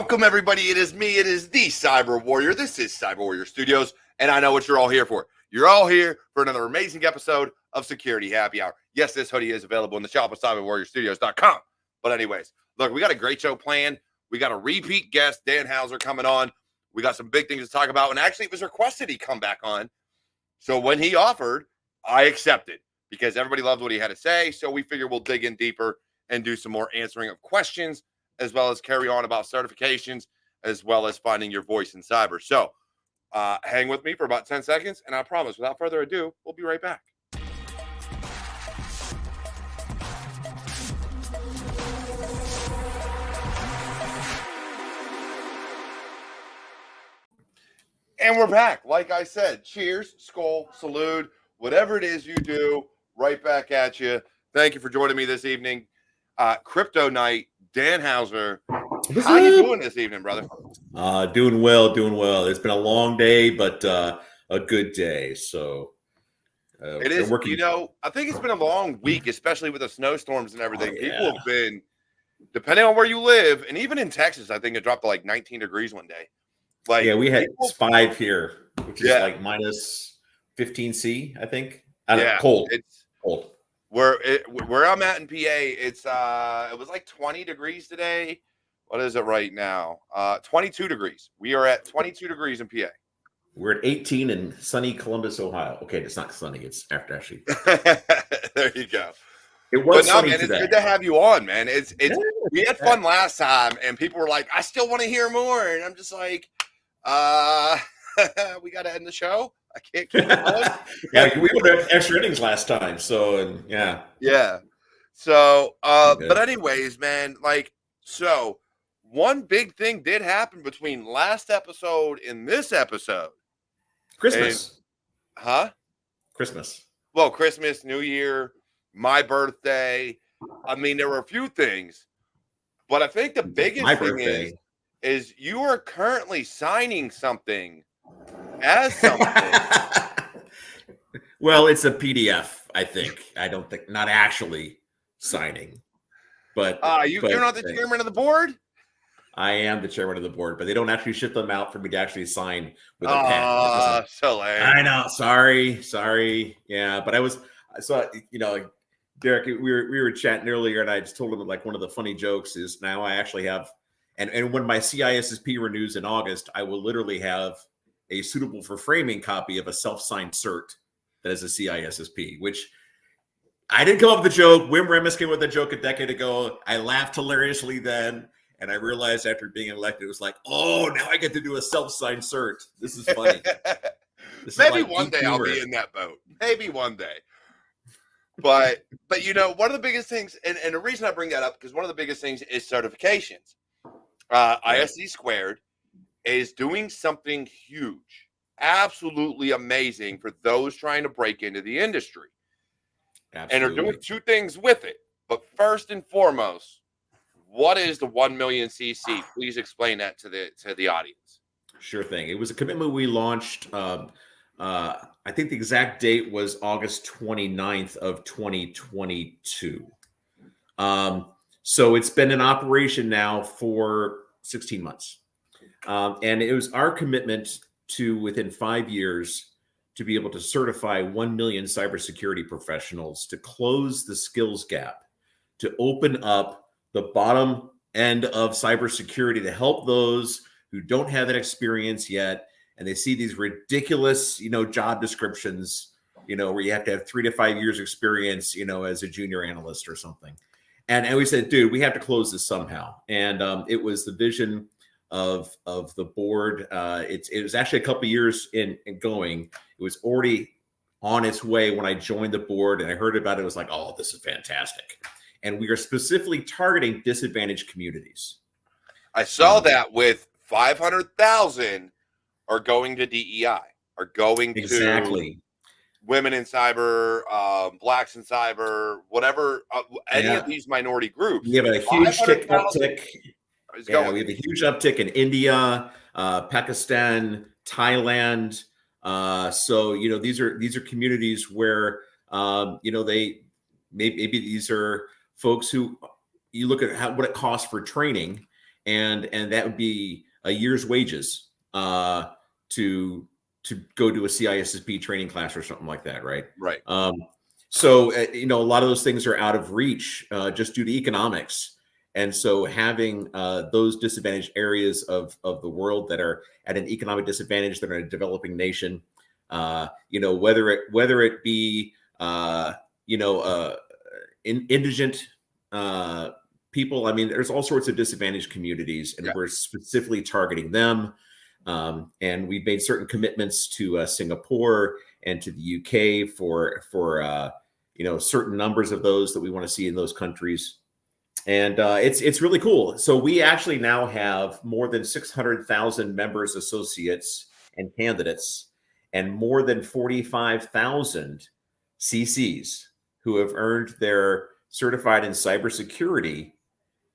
Welcome, everybody. It is me. It is the Cyber Warrior. This is Cyber Warrior Studios, and I know what you're all here for. You're all here for another amazing episode of Security Happy Hour. Yes, this hoodie is available in the shop at cyberwarriorstudios.com. But anyways, look, we got a great show planned. We got a repeat guest, Dan Hauser, coming on. We got some big things to talk about, and actually it was requested he come back on. So when he offered, I accepted because everybody loved what he had to say. So we figure we'll dig in deeper and do some more answering of questions, as well as carry on about certifications, as well as finding your voice in cyber. So hang with me for about 10 seconds, and I promise, without further ado, we'll be right back. And we're back. Like I said, cheers, skull, salute, whatever it is you do, right back at you. Thank you for joining me this evening. Crypto night, Dan Hauser. How you doing this evening, brother? Doing well. It's been a long day, but a good day. So it is. You know, I think it's been a long week, especially with the snowstorms and everything. People have been, depending on where you live, and even in Texas, I think it dropped to like 19 degrees one day. Like, yeah, we had 5 here, which is like minus 15 C, I think. Cold. It's cold. Where I'm at in PA, it's it was like 20 degrees today. What is it right now? 22 degrees. We are at 22 degrees in PA. We're at 18 in sunny Columbus, Ohio. Okay, it's not sunny. It's after actually. There you go. It was sunny man, today. It's good to have you on, man. We had fun last time, and people were like, "I still want to hear more," and I'm just like, we got to end the show. I can't keep it going. Yeah, we would have extra innings last time. So, yeah. So, but anyways, man, so one big thing did happen between last episode and this episode. Christmas. Christmas. Well, Christmas, New Year, my birthday. I mean, there were a few things, but I think the biggest thing is you are currently signing something as something. Well, it's a PDF, I think. I don't think, not actually signing. But you're not the chairman of the board? I am the chairman of the board, but they don't actually ship them out for me to actually sign with a pen. So lame. I know. Sorry. Yeah, but I saw, Derek, we were chatting earlier, and I just told him like one of the funny jokes is now I actually have, and when my CISSP renews in August, I will literally have a suitable for framing copy of a self-signed cert that is a CISSP, which I didn't come up with the joke. Wim Remis came with a joke a decade ago. I laughed hilariously then, and I realized after being elected, it was like, oh, now I get to do a self-signed cert. This is funny. Maybe one day I'll be in that boat. Maybe one day. But one of the biggest things, and the reason I bring that up, because one of the biggest things is certifications. ISC Squared is doing something huge, absolutely amazing for those trying to break into the industry. Absolutely. And they're doing 2 things with it. But first and foremost, what is the 1 million CC? Please explain that to the audience. Sure thing. It was a commitment we launched. I think the exact date was August 29th of 2022. So it's been in operation now for 16 months. And it was our commitment to, within 5 years, to be able to certify 1 million cybersecurity professionals, to close the skills gap, to open up the bottom end of cybersecurity, to help those who don't have that experience yet. And they see these ridiculous, job descriptions, where you have to have 3 to 5 years experience, as a junior analyst or something. And we said, dude, we have to close this somehow. And it was the vision of the board. It was actually a couple of years in going. It was already on its way when I joined the board, and I heard about it. It was like, oh, this is fantastic. And we are specifically targeting disadvantaged communities. I saw that with 500,000 are going to DEI, are going to women in cyber, blacks in cyber, whatever, any of these minority groups. We have a huge uptick. We have a huge uptick in India, Pakistan, Thailand. So these are communities where they maybe these are folks who you look at what it costs for training, and that would be a year's wages to go to a CISSP training class or something like that, right? Right. So a lot of those things are out of reach just due to economics. And so having those disadvantaged areas of the world that are at an economic disadvantage, that are in a developing nation, whether it be indigent people. I mean, there's all sorts of disadvantaged communities, and we're specifically targeting them. And we've made certain commitments to Singapore and to the UK for certain numbers of those that we want to see in those countries. And it's really cool. So we actually now have more than 600,000 members, associates, and candidates, and more than 45,000 CCs who have earned their certified in cybersecurity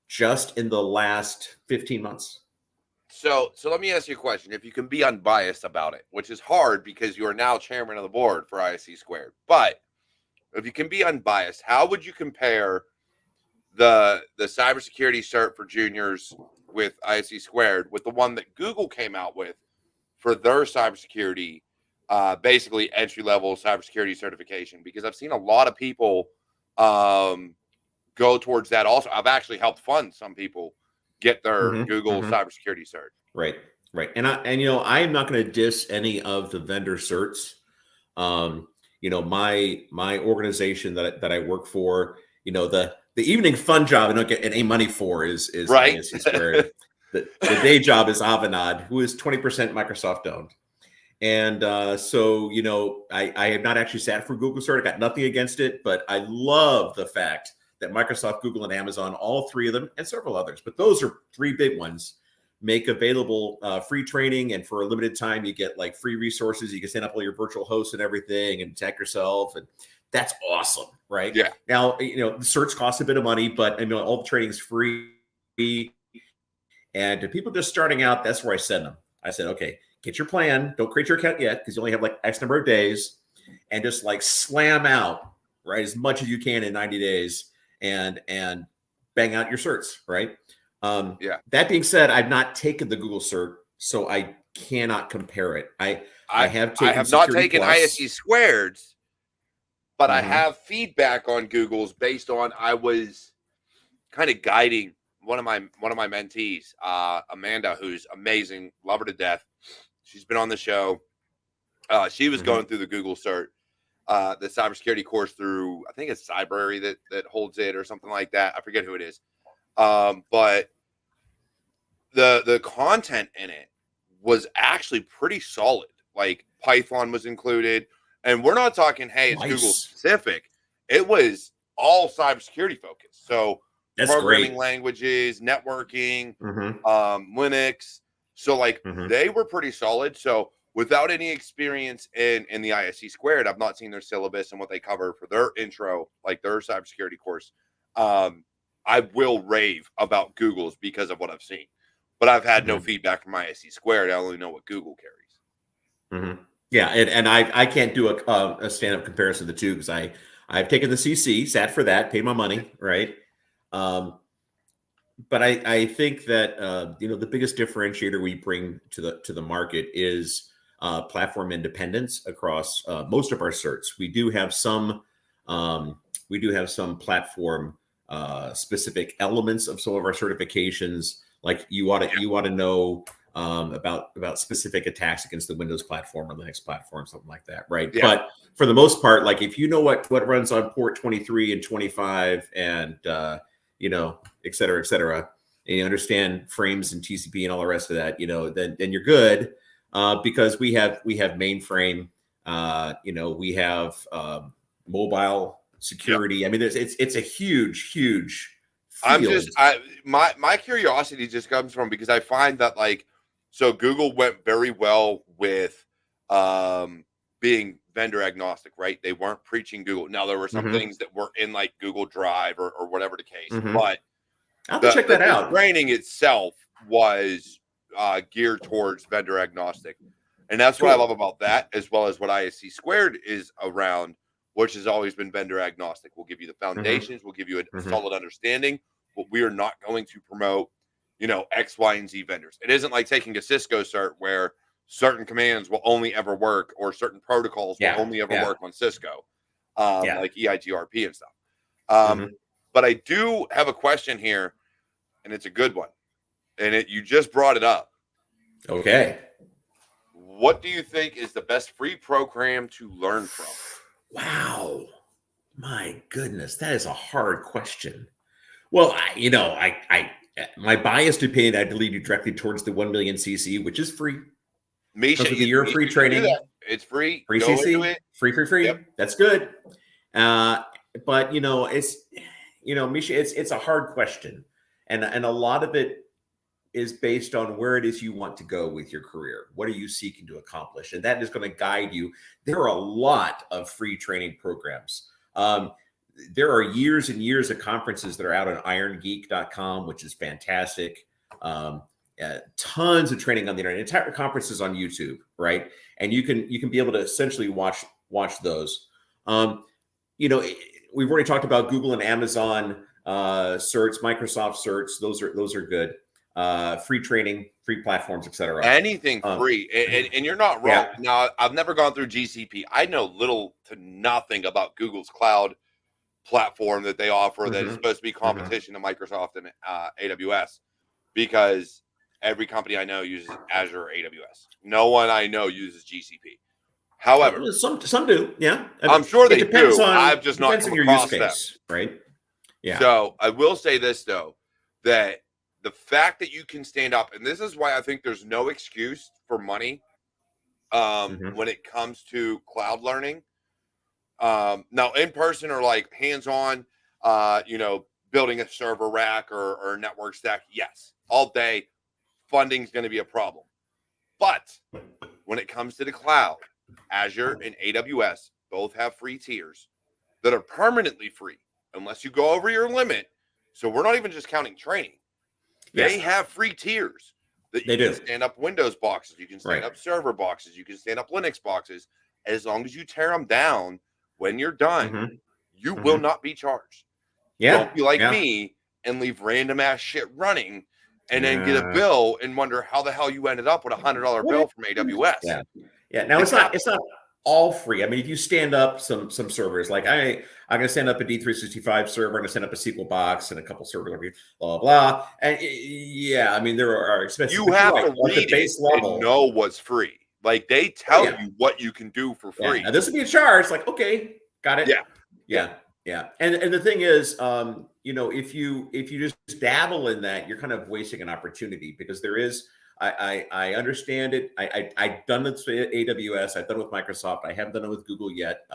just in the last 15 months. So let me ask you a question. If you can be unbiased about it, which is hard because you are now chairman of the board for ISC Squared, but if you can be unbiased, how would you compare the cybersecurity cert for juniors with ISC Squared with the one that Google came out with for their cybersecurity, basically entry-level cybersecurity certification? Because I've seen a lot of people go towards that also. I've actually helped fund some people get their Google cybersecurity cert. Right. And I am not going to diss any of the vendor certs. My organization that I work for, the evening fun job I don't get any money for is right. ISC Squared. the day job is Avanade, who is 20% Microsoft owned. And so I have not actually sat for Google cert. I got nothing against it, but I love the fact that Microsoft, Google, and Amazon, all three of them, and several others, but those are three big ones, make available free training. And for a limited time, you get like free resources. You can stand up all your virtual hosts and everything and tech yourself. And that's awesome, right? Yeah. Now, the certs cost a bit of money, but all the training is free. And to people just starting out, that's where I send them. I said, okay, get your plan. Don't create your account yet because you only have like X number of days, and just like slam out, right, as much as you can in 90 days. And bang out your certs, right? That being said, I've not taken the Google cert, so I cannot compare it. I have not taken ISC Squared's, but I have feedback on Google's based on I was kind of guiding one of my mentees, Amanda, who's amazing, love her to death. She's been on the show. She was going through the Google cert. The cybersecurity course through, I think it's Cybersecurity that holds it or something like that. I forget who it is. But the content in it was actually pretty solid. Like Python was included, and we're not talking, hey, it's Google specific. It was all cybersecurity focused. So that's programming great. Languages, networking, Linux. So like they were pretty solid. So without any experience in the ISC Squared, I've not seen their syllabus and what they cover for their intro, like their cybersecurity course. I will rave about Google's because of what I've seen, but I've had no feedback from ISC Squared. I only know what Google carries. Yeah, and I can't do a stand-up comparison of the two because I've taken the CC, sat for that, paid my money, right? But I think that the biggest differentiator we bring to the market is platform independence across most of our certs. We do have some platform specific elements of some of our certifications, like you ought to know about specific attacks against the Windows platform or Linux platform, something like that, right? Yeah. But for the most part, like if you know what runs on port 23 and 25 and et cetera, and you understand frames and TCP and all the rest of that, then you're good. Because we have mainframe, we have mobile security. Yep. I mean, it's a huge field. My curiosity just comes from because I find that so Google went very well with being vendor agnostic, right? They weren't preaching Google. Now there were some things that were in like Google Drive or whatever the case, but I'll have to check that out. The training itself was geared towards vendor agnostic, and that's what I love about that, as well as what ISC Squared is around, which has always been vendor agnostic. We'll give you the foundations, we'll give you a solid understanding, but we are not going to promote X, Y, and Z vendors. It isn't like taking a Cisco cert where certain commands will only ever work or certain protocols will only ever work on Cisco, like EIGRP and stuff. But I do have a question here, and it's a good one. And you just brought it up. Okay. What do you think is the best free program to learn from? Wow. My goodness, that is a hard question. Well, my biased opinion, I'd lead you directly towards the 1 million CC, which is free. Misha, with the year free training. It's free. Free Go CC. into it. Free. Yep. That's good. But Misha, it's a hard question. And a lot of it is based on where it is you want to go with your career. What are you seeking to accomplish? And that is going to guide you. There are a lot of free training programs. There are years and years of conferences that are out on irongeek.com, which is fantastic. Tons of training on the internet, entire conferences on YouTube, right? And you can be able to essentially watch those. We've already talked about Google and Amazon certs, Microsoft certs. Those are good. Free training, free platforms, etc. Anything free, and you're not wrong. Yeah. Now, I've never gone through GCP. I know little to nothing about Google's cloud platform that they offer that is supposed to be competition to Microsoft and AWS, because every company I know uses Azure or AWS. No one I know uses GCP. However, some do, yeah. I'm sure they depends do. on, I've just not come on your across use them. case, right? Yeah. So I will say this though, that the fact that you can stand up, and this is why I think there's no excuse for money when it comes to cloud learning. Now in person or like hands-on, building a server rack or a network stack, yes, all day, funding's going to be a problem. But when it comes to the cloud, Azure and AWS both have free tiers that are permanently free unless you go over your limit. So we're not even just counting training. They have free tiers that you can stand up Windows boxes, you can stand up server boxes, you can stand up Linux boxes. As long as you tear them down when you're done, you will not be charged. Don't be like me and leave random ass shit running and then get a bill and wonder how the hell you ended up with $100 bill from AWS. Yeah. Now it's not all free. I mean, if you stand up some servers, like I'm going to stand up a D365 server, I'm going to stand up a SQL box and a couple servers, blah, blah, blah. And I mean, there are expenses. You have to read the base level and know what's free. Like they tell you what you can do for free. Now this will be a charge. Like, okay, got it. Yeah. And the thing is, if you just dabble in that, you're kind of wasting an opportunity, because there is. I understand it. I've done it with AWS. I've done it with Microsoft. I haven't done it with Google yet.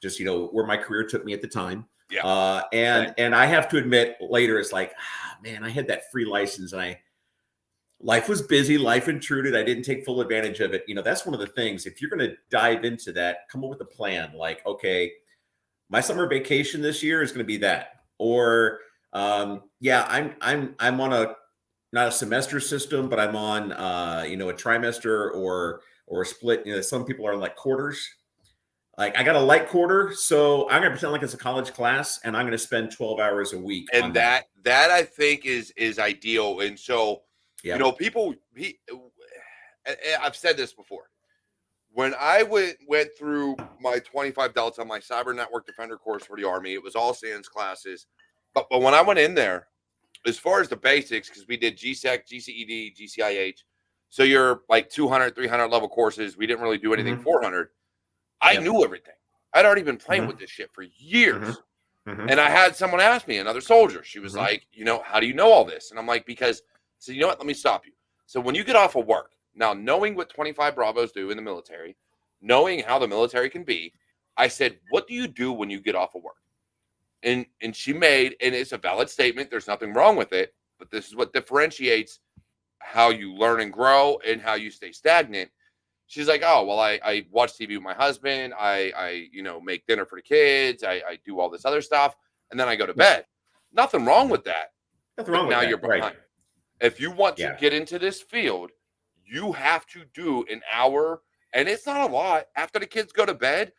Just where my career took me at the time. And I have to admit, later it's like, man, I had that free license, and life was busy, life intruded. I didn't take full advantage of it. That's one of the things. If you're going to dive into that, come up with a plan. Like, okay, my summer vacation this year is going to be that, or I'm on not a semester system, but I'm on, a trimester or a split. Some people are like quarters. Like I got a light quarter, so I'm going to pretend like it's a college class, and I'm going to spend 12 hours a week. And that I think is ideal. And so, I've said this before. When I went through my 25 Delta, my Cyber Network Defender course for the Army, it was all SANS classes. But when I went in there, as far as the basics, because we did GSEC, GCED, GCIH, so you're like 200, 300 level courses. We didn't really do anything 400. I knew everything. I'd already been playing with this shit for years. And I had someone ask me, another soldier, she was like, how do you know all this? And I'm like, because, so you know what, let me stop you. So when you get off of work, now knowing what 25 Bravos do in the military, knowing how the military can be, I said, what do you do when you get off of work? And she made, and it's a valid statement, there's nothing wrong with it, but this is what differentiates how you learn and grow and how you stay stagnant. She's like, oh, well, I watch TV with my husband. I make dinner for the kids. I do all this other stuff. And then I go to bed. Nothing wrong with that. Nothing wrong with now that. You're behind. Right. If you want to get into this field, you have to do an hour, and it's not a lot, after the kids go to bed.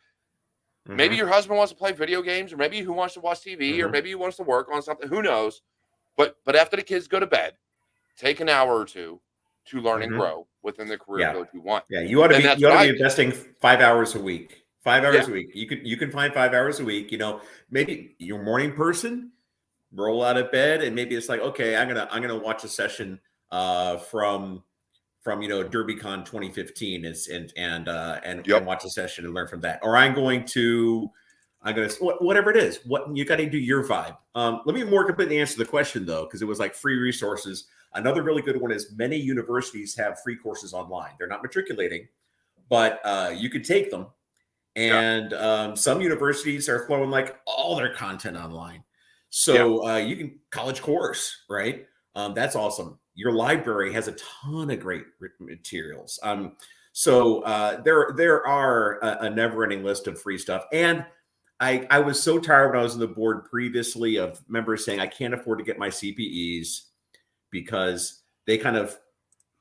Maybe your husband wants to play video games, or maybe he wants to watch TV, or maybe he wants to work on something. Who knows? But after the kids go to bed, take an hour or two to learn and Mhm. grow within the career Yeah. field you want. Yeah, you ought to And be that's you ought what to I be do. investing 5 hours a week. 5 Yeah. hours a week. You can find 5 hours a week. Maybe you're a morning person, roll out of bed, and maybe it's like, okay, I'm gonna watch a session from DerbyCon 2015 and Yep. watch a session and learn from that. Or I'm gonna whatever it is. What you got to do your vibe. Let me more completely answer the question though, because it was like free resources. Another really good one is many universities have free courses online. They're not matriculating, but you could take them. Yeah. And some universities are throwing like all their content online. Yeah. So you can college course, right? That's awesome. Your library has a ton of great materials. So there are a never-ending list of free stuff. And I was so tired when I was on the board previously of members saying I can't afford to get my CPEs because they kind of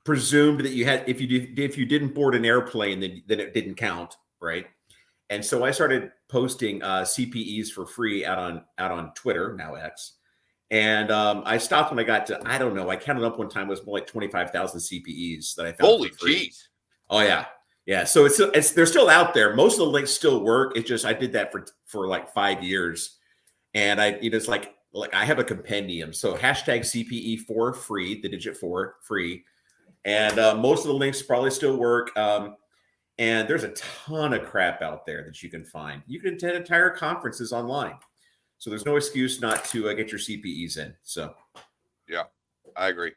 presumed that you had if you didn't board an airplane then it didn't count, right? And so I started posting CPEs for free out on Twitter, now X. And I stopped when I got to, I don't know, I counted up one time, it was more like 25,000 CPEs that I found Holy for free. jeez. Oh yeah. Yeah. So it's they're still out there. Most of the links still work. It's just I did that for like 5 years. And it's like I have a compendium. So hashtag CPE4 free, the digit 4 free. And most of the links probably still work. And there's a ton of crap out there that you can find. You can attend entire conferences online. So there's no excuse not to get your CPEs in. So Yeah, I agree.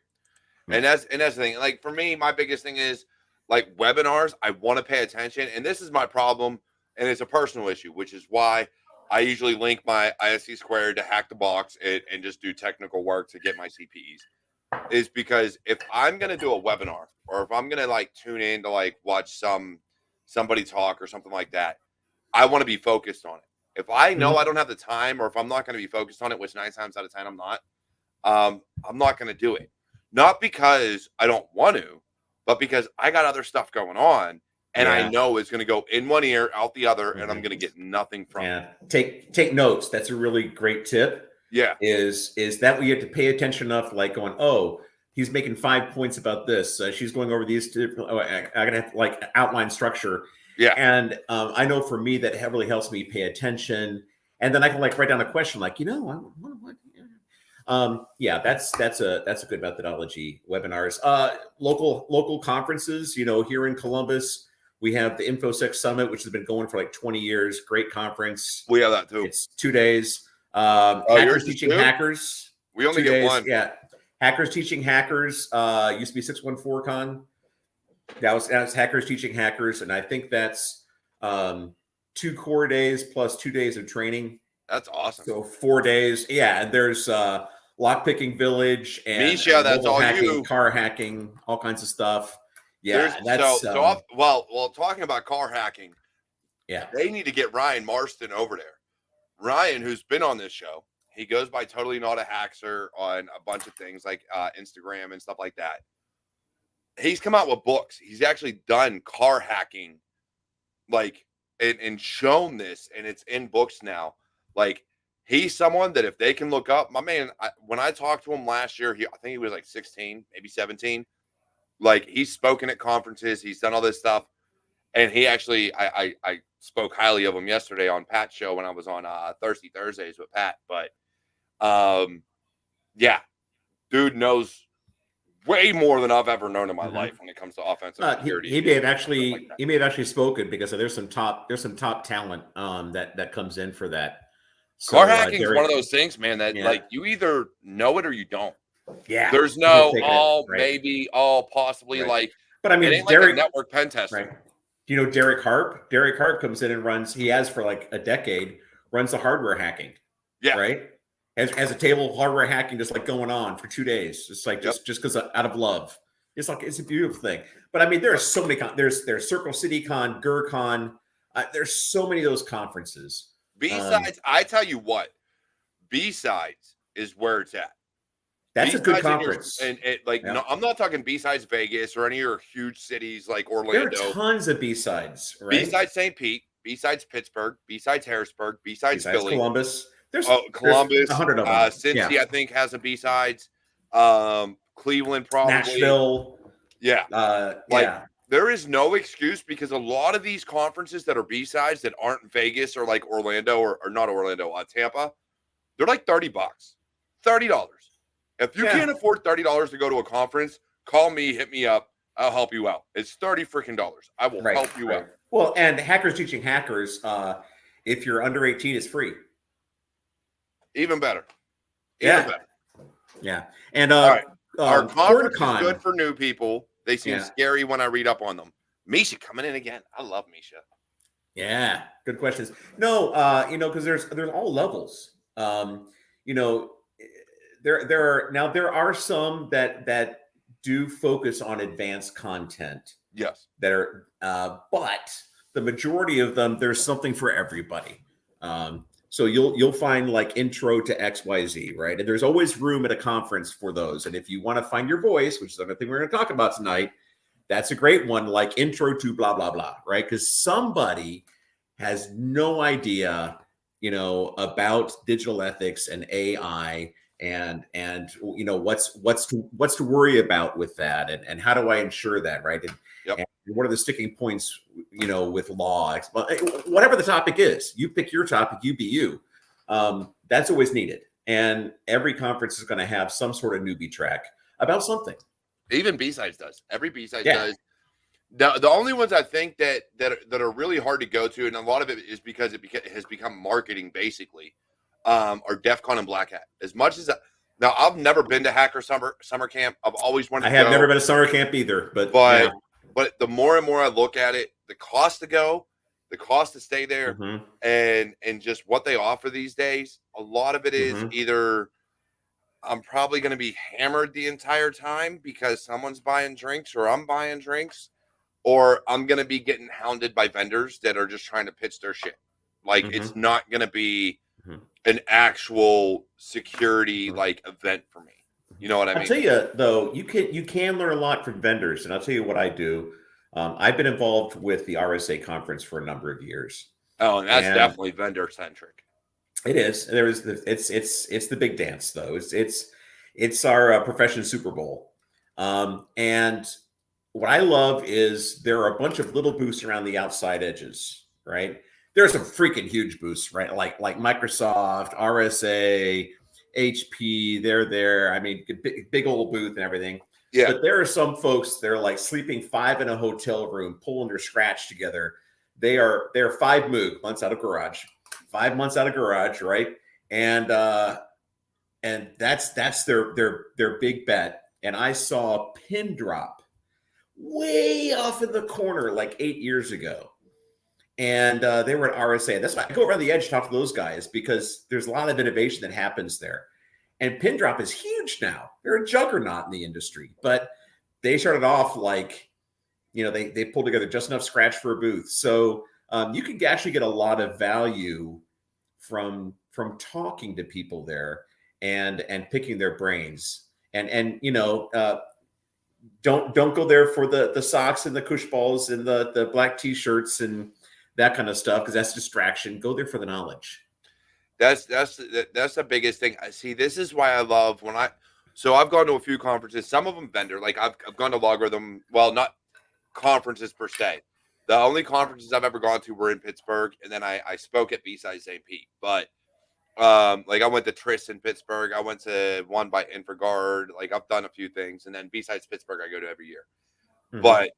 Hmm. And that's the thing. Like for me, my biggest thing is like webinars. I want to pay attention, and this is my problem, and it's a personal issue, which is why I usually link my ISC squared to hack the box and just do technical work to get my CPEs. Is because if I'm gonna do a webinar or if I'm gonna like tune in to like watch somebody talk or something like that, I want to be focused on it. If I know I don't have the time, or if I'm not going to be focused on it, which 9 times out of 10 I'm not going to do it. Not because I don't want to, but because I got other stuff going on, and I know it's going to go in one ear, out the other, and I'm going to get nothing from it. Take notes. That's a really great tip. Yeah. Is that we have to pay attention enough, like going, oh, he's making 5 points about this. She's going over these. I gotta have to like outline structure. Yeah. And I know for me that heavily helps me pay attention, and then I can like write down a question, like yeah, that's a good methodology. Webinars, local conferences. Here in Columbus, we have the InfoSec Summit, which has been going for like 20 years. Great conference. We have that too. It's 2 days. Hackers teaching hackers. We only 2 get days. one. Yeah, hackers teaching hackers. Used to be 614 Con. That was hackers teaching hackers, and I think that's 2 core days plus 2 days of training. That's awesome. So 4 days. Yeah, and there's lockpicking village and Misha, that's all hacking, you. car hacking, all kinds of stuff. Yeah, well, talking about car hacking, yeah, they need to get Ryan Marston over there. Ryan, who's been on this show, he goes by Totally Not a Hacker on a bunch of things like Instagram and stuff like that. He's come out with books. He's actually done car hacking, like, and shown this, and it's in books now. Like, he's someone that if they can look up, my man, when I talked to him last year, I think he was like 16, maybe 17. Like, he's spoken at conferences. He's done all this stuff. And he actually, I spoke highly of him yesterday on Pat's show when I was on Thirsty Thursdays with Pat. But, yeah, dude knows way more than I've ever known in my life when it comes to offensive security. He may have actually spoken because there's some top talent that comes in for that. So, car hacking is one of those things, man, that like you either know it or you don't. Yeah, there's no maybe possibly like. But I mean, it ain't like a network pen tester. Right. Do you know Derek Harp? Derek Harp comes in and runs. He has for like a decade runs the hardware hacking. Yeah. Right. Has a table of hardware hacking just like going on for 2 days. It's like just because out of love. It's like it's a beautiful thing. But I mean, there are so many. There's Circle City Con, GurCon. There's so many of those conferences. B-Sides, I tell you what, B-Sides is where it's at. That's a good conference. No, I'm not talking B-Sides Vegas or any of your huge cities like Orlando. There are tons of B-Sides, right? B-Sides St. Pete, B-Sides Pittsburgh, B-Sides Harrisburg, B-Sides Philly. Columbus. Columbus. There's 100 of them. Cincy, I think, has a B-Sides. Cleveland, probably. Nashville. Yeah. Like, Yeah. there is no excuse because a lot of these conferences that are B-sides that aren't Vegas or like Orlando or not Orlando, Tampa, they're like $30. $30. If you can't afford $30 to go to a conference, call me, hit me up. I'll help you out. It's $30 freaking dollars. I will help you out. Well, and Hackers Teaching Hackers, if you're under 18, it's free. Even better. Even better. Yeah. And all right. Our conference is good for new people. They seem scary when I read up on them. Misha coming in again. I love Misha. Yeah, good questions. No, because there's all levels. There are some that do focus on advanced content. Yes. That are, but the majority of them, there's something for everybody. So you'll find like intro to XYZ, right? And there's always room at a conference for those. And if you want to find your voice, which is another thing we're going to talk about tonight, that's a great one, like intro to blah, blah, blah, right? Because somebody has no idea, about digital ethics and AI and what's to worry about with that. And how do I ensure that, right? And what are the sticking points, with law, whatever the topic is, you pick your topic, you be you. That's always needed. And every conference is going to have some sort of newbie track about something. Even B-sides does. Every B-side does. The only ones I think that are really hard to go to, and a lot of it is because it has become marketing basically, are DEF CON and Black Hat. As much as now, I've never been to Hacker Summer Camp. I've always wanted to go. I have never been to summer camp either, but the more and more I look at it, the cost to go, the cost to stay there, and just what they offer these days, a lot of it is either I'm probably going to be hammered the entire time because someone's buying drinks or I'm buying drinks, or I'm going to be getting hounded by vendors that are just trying to pitch their shit. Like it's not going to be an actual security like event for me. You know what I mean? I'll tell you though, you can learn a lot from vendors, and I'll tell you what I do. I've been involved with the RSA conference for a number of years. Oh, and that's definitely vendor centric. It is. It's the big dance though. It's our profession Super Bowl. And what I love is there are a bunch of little booths around the outside edges, right? There are some freaking huge booths, right? Like Microsoft, RSA, HP, they're there. I mean, big old booth and everything. Yeah. But there are some folks, they're like sleeping 5 in a hotel room, pulling their scratch together. They're 5 months out of garage, 5 months out of garage, right? And that's their big bet. And I saw a pin drop way off in the corner like 8 years ago. And they were at RSA. That's why I go around the edge to talk to those guys, because there's a lot of innovation that happens there. And pin drop is huge now. They're a juggernaut in the industry. But they started off like, they pulled together just enough scratch for a booth. So you can actually get a lot of value from talking to people there and picking their brains. And don't go there for the socks and the cush balls and the black t-shirts and that kind of stuff, because that's distraction. Go there for the knowledge. That's the biggest thing. I see. This is why I love I've gone to a few conferences, some of them vendor, like I've gone to Logarithm, well, not conferences per se. The only conferences I've ever gone to were in Pittsburgh, and then I spoke at B-Side St. Pete. But like I went to Tris in Pittsburgh, I went to one by Infraguard, like I've done a few things, and then besides Pittsburgh I go to every year. But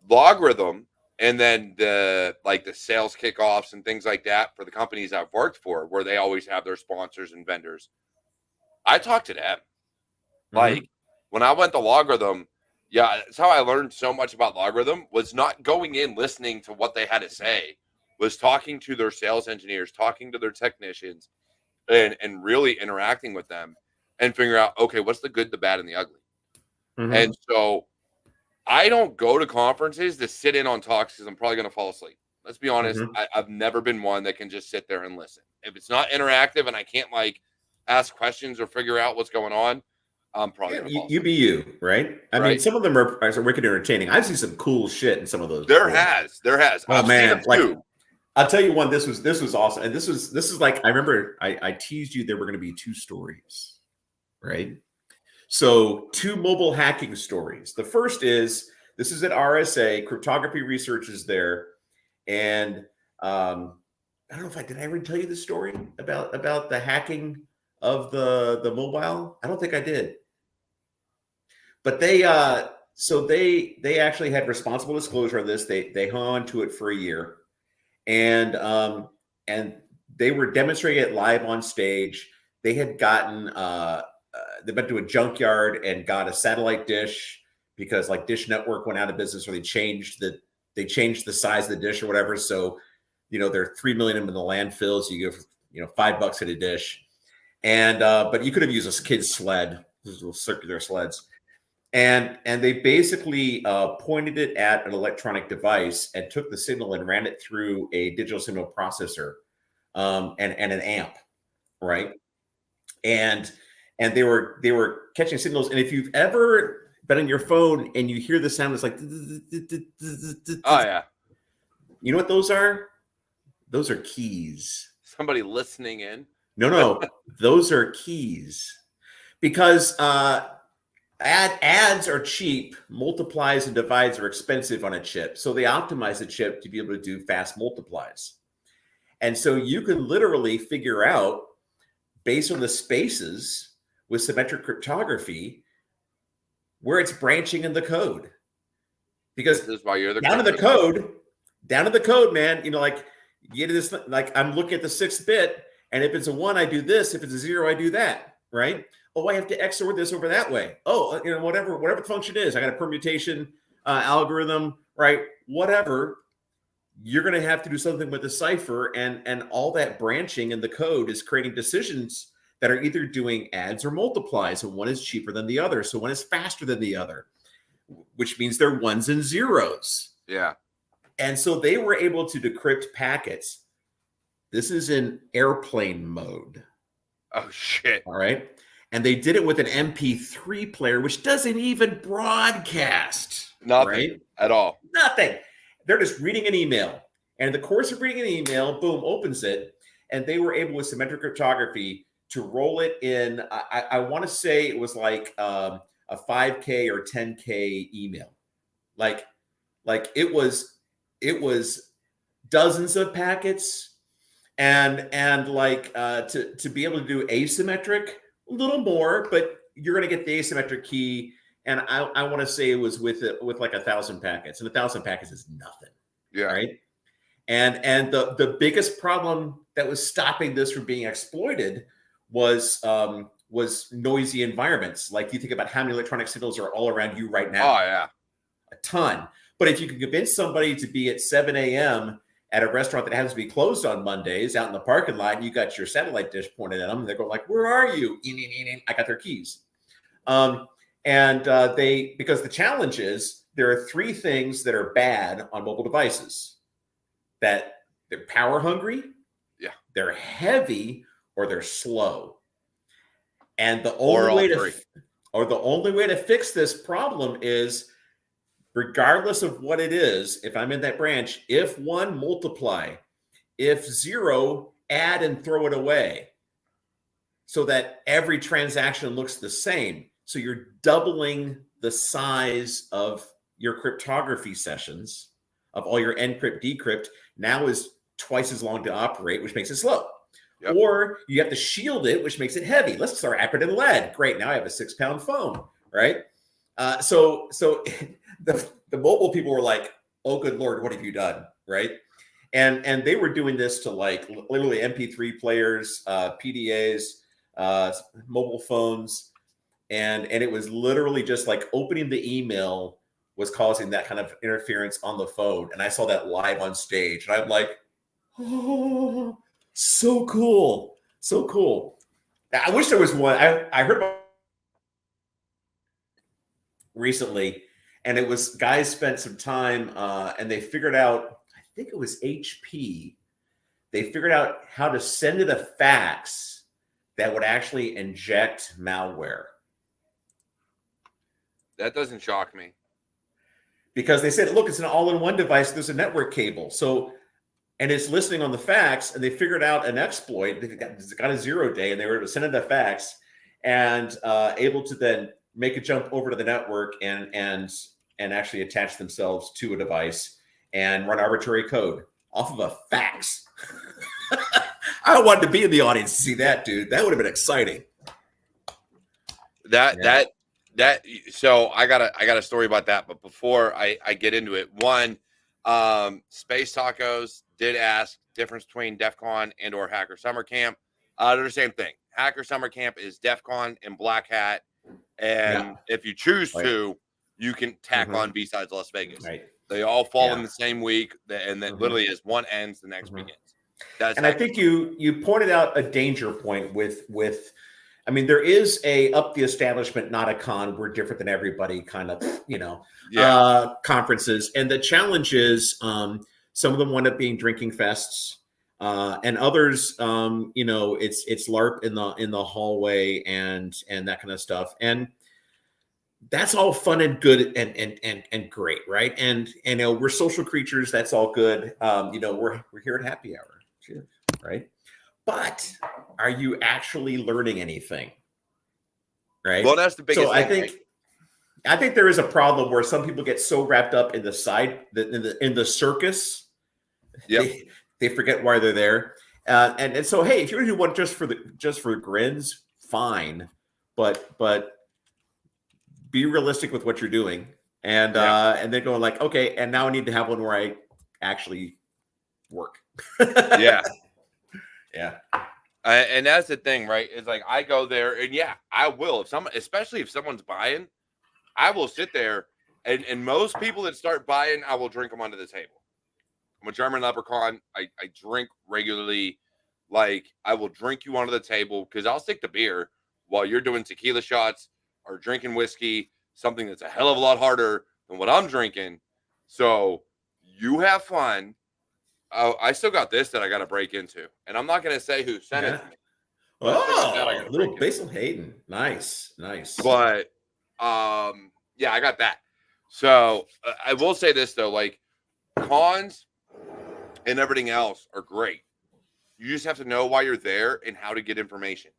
Logarithm, and then the sales kickoffs and things like that for the companies I've worked for, where they always have their sponsors and vendors, I talk to them. Like when I went to Logarithm, that's how I learned so much about Logarithm, was not going in listening to what they had to say, was talking to their sales engineers, talking to their technicians, and really interacting with them and figure out, okay, what's the good, the bad, and the ugly. And so I don't go to conferences to sit in on talks because I'm probably going to fall asleep. Let's be honest. I've never been one that can just sit there and listen. If it's not interactive and I can't ask questions or figure out what's going on, I'm probably going to fall asleep. You be you, right? I mean, some of them are wicked entertaining. I've seen some cool shit in some of those. There has. Oh, I've man. I'll tell you one. This was awesome. And this is like, I remember I teased you there were going to be 2 stories, right? So 2 mobile hacking stories. The first is, this is at RSA, cryptography research is there. And I don't know if did I ever tell you the story about the hacking of the mobile? I don't think I did. But they so they actually had responsible disclosure of this. They hung on to it for a year, and they were demonstrating it live on stage. They had gotten they went to a junkyard and got a satellite dish because like Dish Network went out of business, or they changed the size of the dish or whatever. So there are 3 million of them in the landfill. So you go for $5 at a dish, and but you could have used a kid's sled, those little circular sleds. And they basically pointed it at an electronic device and took the signal and ran it through a digital signal processor and an amp, right? And they were catching signals. And if you've ever been on your phone and you hear the sound, it's like, Oh yeah. You know what those are? Those are keys. Somebody listening in. No, those are keys, because ads are cheap, multiplies and divides are expensive on a chip. So they optimize the chip to be able to do fast multiplies. And so you can literally figure out, based on the spaces with symmetric cryptography, where it's branching in the code. Because this is why you're down to the code, man, like you get to this, like I'm looking at the 6th bit, and if it's a 1, I do this. If it's a 0, I do that, right? Oh, I have to XOR this over that way. Oh, whatever the function is, I got a permutation algorithm, right? Whatever, you're going to have to do something with the cipher, and all that branching in the code is creating decisions that are either doing adds or multiplies, and one is cheaper than the other, so one is faster than the other, which means they're 1s and 0s. Yeah. And so they were able to decrypt packets. This is in airplane mode. Oh shit. All right. And they did it with an MP3 player, which doesn't even broadcast. Nothing, right? At all. Nothing. They're just reading an email. And in the course of reading an email, boom, opens it. And they were able, with symmetric cryptography, to roll it in. I want to say it was like a 5K or 10K email. Like it was dozens of packets. And like to be able to do asymmetric, a little more, but you're going to get the asymmetric key. And I want to say it was with like 1,000 packets, and 1,000 packets is nothing. Yeah. Right. And the biggest problem that was stopping this from being exploited was noisy environments. Like, you think about how many electronic signals are all around you right now. Oh yeah. A ton. But if you can convince somebody to be at 7 a.m. at a restaurant that happens to be closed on Mondays, out in the parking lot, and you got your satellite dish pointed at them, and they're going like, "Where are you?" I got their keys. Because the challenge is, there are 3 things that are bad on mobile devices: that they're power hungry, they're heavy, or they're slow. And the only way to fix this problem is, regardless of what it is, if I'm in that branch, if 1, multiply, if 0, add and throw it away, so that every transaction looks the same. So you're doubling the size of your cryptography sessions, of all your encrypt, decrypt, now is twice as long to operate, which makes it slow. Yep. Or you have to shield it, which makes it heavy. Let's start wrap it in lead. Great, now I have a 6-pound phone, right? So the mobile people were like, "Oh, good Lord, what have you done?" Right? And they were doing this to like literally MP3 players, PDAs, mobile phones, and it was literally just like opening the email was causing that kind of interference on the phone. And I saw that live on stage, and I'm like, "Oh, so cool, so cool." I wish there was one. I heard about recently, and it was guys spent some time and they figured out, I think it was HP, they figured out how to send it a fax that would actually inject malware. That doesn't shock me, because they said, look, it's an all-in-one device, there's a network cable, so, and it's listening on the fax, and they figured out an exploit. They got a 0 day, and they were able to send it a fax and able to then make a jump over to the network and actually attach themselves to a device and run arbitrary code off of a fax. I wanted to be in the audience to see that, dude. That would have been exciting. So I got a story about that, but before I get into it, one, Space Tacos did ask difference between DEF CON and or Hacker Summer Camp. They're the same thing. Hacker Summer Camp is DEF CON and Black Hat, and if you choose to, you can tack on B-Sides Las Vegas. Right. They all fall in the same week, and then literally as one ends, the next begins. And I think you pointed out a danger point with I mean, there is a up the establishment, not a con. We're different than everybody kind of, conferences. And the challenge is some of them wind up being drinking fests. And others, it's LARP in the hallway and that kind of stuff. And that's all fun and good and great, right? And we're social creatures. That's all good. We're here at happy hour, right? But are you actually learning anything? Right. Well, that's the biggest thing. I think there is a problem where some people get so wrapped up in in the circus, they forget why they're there. And so, hey, if you're gonna do one just for grins, fine, but be realistic with what you're doing, and then going like, okay, and now I need to have one where I actually work. Yeah. And that's the thing, right? It's like I go there and I will. Especially if someone's buying, I will sit there and most people that start buying, I will drink them under the table. I'm a German leprechaun. I drink regularly. Like I will drink you under the table because I'll stick to beer while you're doing tequila shots or drinking whiskey, something that's a hell of a lot harder than what I'm drinking. So you have fun. Oh, I still got this that I got to break into, and I'm not going to say who sent it. Oh, little Basil Hayden, nice. But I got that. So I will say this though, like cons and everything else are great. You just have to know why you're there and how to get information.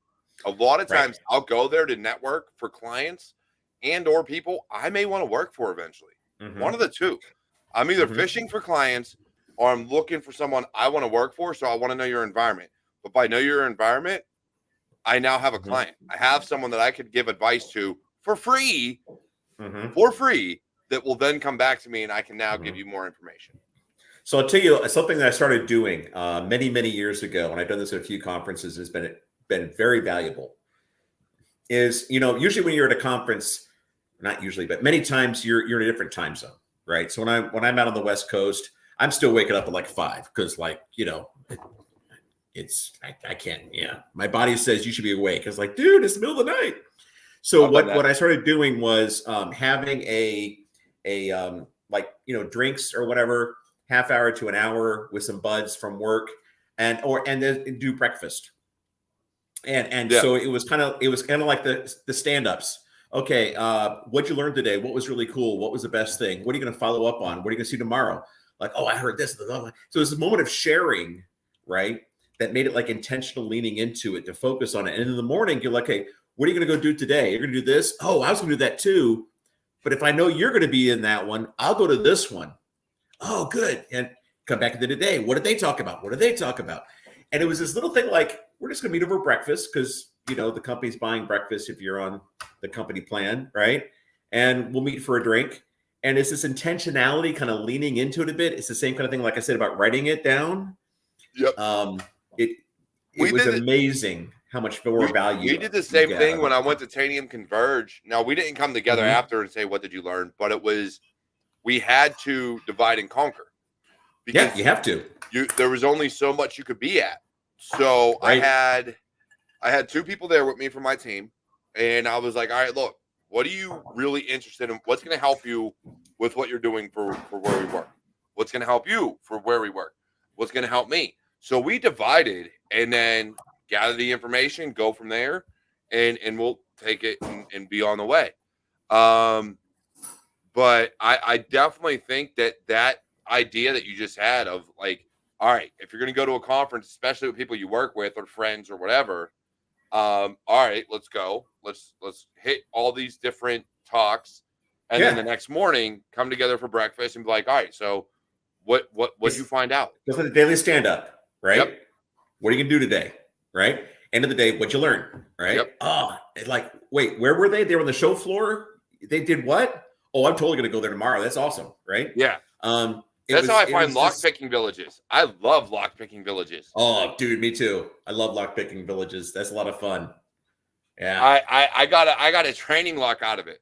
A lot of times, I'll go there to network for clients and or people I may want to work for eventually. One of the two. I'm either fishing for clients. Or I'm looking for someone I want to work for, so I want to know your environment. But by know your environment, I now have a client. I have someone that I could give advice to for free, that will then come back to me, and I can now give you more information. So I'll tell you something that I started doing many, many years ago, and I've done this at a few conferences, has been very valuable. Is, usually when you're at a conference, not usually, but many times you're in a different time zone, right? So when I'm out on the West Coast, I'm still waking up at like 5 because I can't. Yeah, my body says you should be awake. It's like, dude, it's the middle of the night. So what I started doing was having a drinks or whatever, half hour to an hour with some buds from work, and then do breakfast. So it was kind of like the stand-ups. Okay, what'd you learn today? What was really cool? What was the best thing? What are you going to follow up on? What are you going to see tomorrow? Like, oh, I heard this. So it's a moment of sharing, right? That made it like intentional leaning into it to focus on it. And in the morning, you're like, hey, what are you going to go do today? You're going to do this? Oh, I was going to do that too. But if I know you're going to be in that one, I'll go to this one. Oh, good. And come back into the day. What did they talk about? What did they talk about? And it was this little thing like, we're just going to meet over breakfast because, the company's buying breakfast if you're on the company plan, right? And we'll meet for a drink. And it's this intentionality kind of leaning into it a bit. It's the same kind of thing, like I said, about writing it down. Yep. It was amazing how much more value. We did the same thing when I went to Tanium Converge. Now, we didn't come together after and say, what did you learn? But we had to divide and conquer. Because you have to. There was only so much you could be at. So I had 2 people there with me from my team. And I was like, all right, look. What are you really interested in? What's going to help you with what you're doing for where we work? What's going to help you for where we work? What's going to help me? So we divided and then gather the information, go from there, and we'll take it and be on the way. But I definitely think that idea that you just had of like, all right, if you're going to go to a conference, especially with people you work with or friends or whatever, All right, let's go. Let's hit all these different talks, and then the next morning come together for breakfast and be like, all right, so what did you find out? Just like the daily stand up, right? Yep. What are you gonna do today, right? End of the day, what'd you learn, right? Yep. Oh, like, wait, where were they? They were on the show floor. They did what? Oh, I'm totally gonna go there tomorrow. That's awesome, right? Yeah. That's how I find lock just... picking villages. I love lock picking villages. Oh, dude, me too. I love lock picking villages. That's a lot of fun. Yeah. I got a training lock out of it.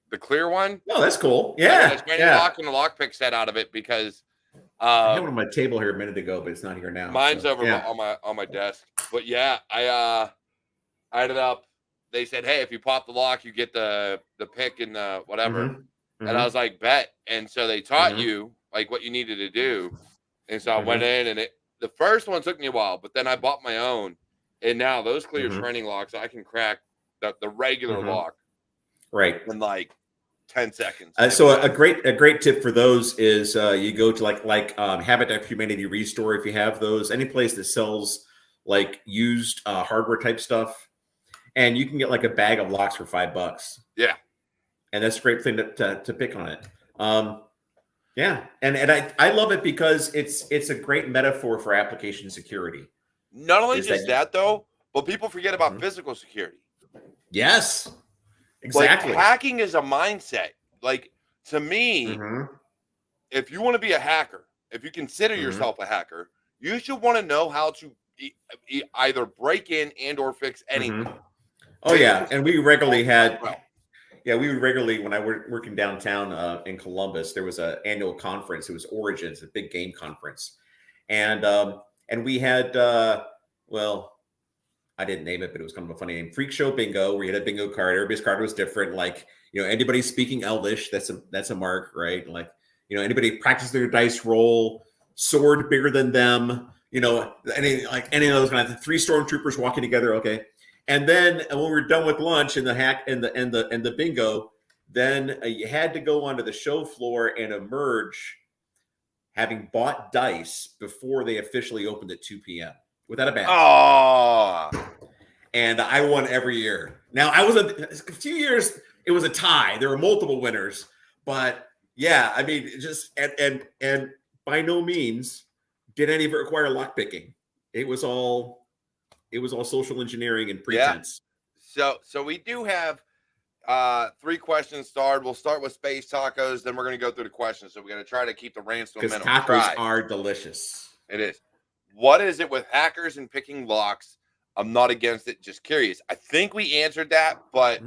The clear one. Oh, that's cool. Yeah. I got a training lock and a lock pick set out of it because I had one on my table here a minute ago, but it's not here now. Mine's over on my desk. But yeah, I ended up. They said, hey, if you pop the lock, you get the pick and the whatever. Mm-hmm. And I was like, bet. And so they taught you like what you needed to do. And so I went in, and the first one took me a while, but then I bought my own. And now those clear training locks, I can crack the regular lock, right, in like 10 seconds. So a great tip for those is you go to like Habitat for Humanity Restore, if you have those, any place that sells like used hardware type stuff, and you can get like a bag of locks for $5. Yeah, and that's a great thing to pick on it. Yeah, and I love it because it's a great metaphor for application security. Not only just that though, but people forget about physical security. Yes, exactly. Like, hacking is a mindset. Like, to me, if you want to be a hacker, if you consider yourself a hacker, you should want to know how to either break in and or fix anything. Oh yeah, and we regularly had. Yeah, we would regularly, when I was working downtown in Columbus, there was an annual conference. It was Origins, a big game conference, and we had well, I didn't name it, but it was kind of a funny name. Freak Show Bingo, where you had a bingo card. Everybody's card was different. Like, anybody speaking Elvish, that's a mark, right? Like, anybody practice their dice roll, sword bigger than them, any of those kind of 3 stormtroopers walking together, okay. And then when we were done with lunch and the hack and the bingo, then you had to go onto the show floor and emerge, having bought dice before they officially opened at 2 p.m. without a badge. Oh, and I won every year. Now a few years it was a tie. There were multiple winners, but yeah, I mean, just and by no means did any of it require lock picking. It was all social engineering and pretense. Yeah. So we do have 3 questions started. We'll start with space tacos, then we're going to go through the questions. So we're going to try to keep the reins to a minimum. Because tacos are delicious. It is. What is it with hackers and picking locks? I'm not against it. Just curious. I think we answered that, but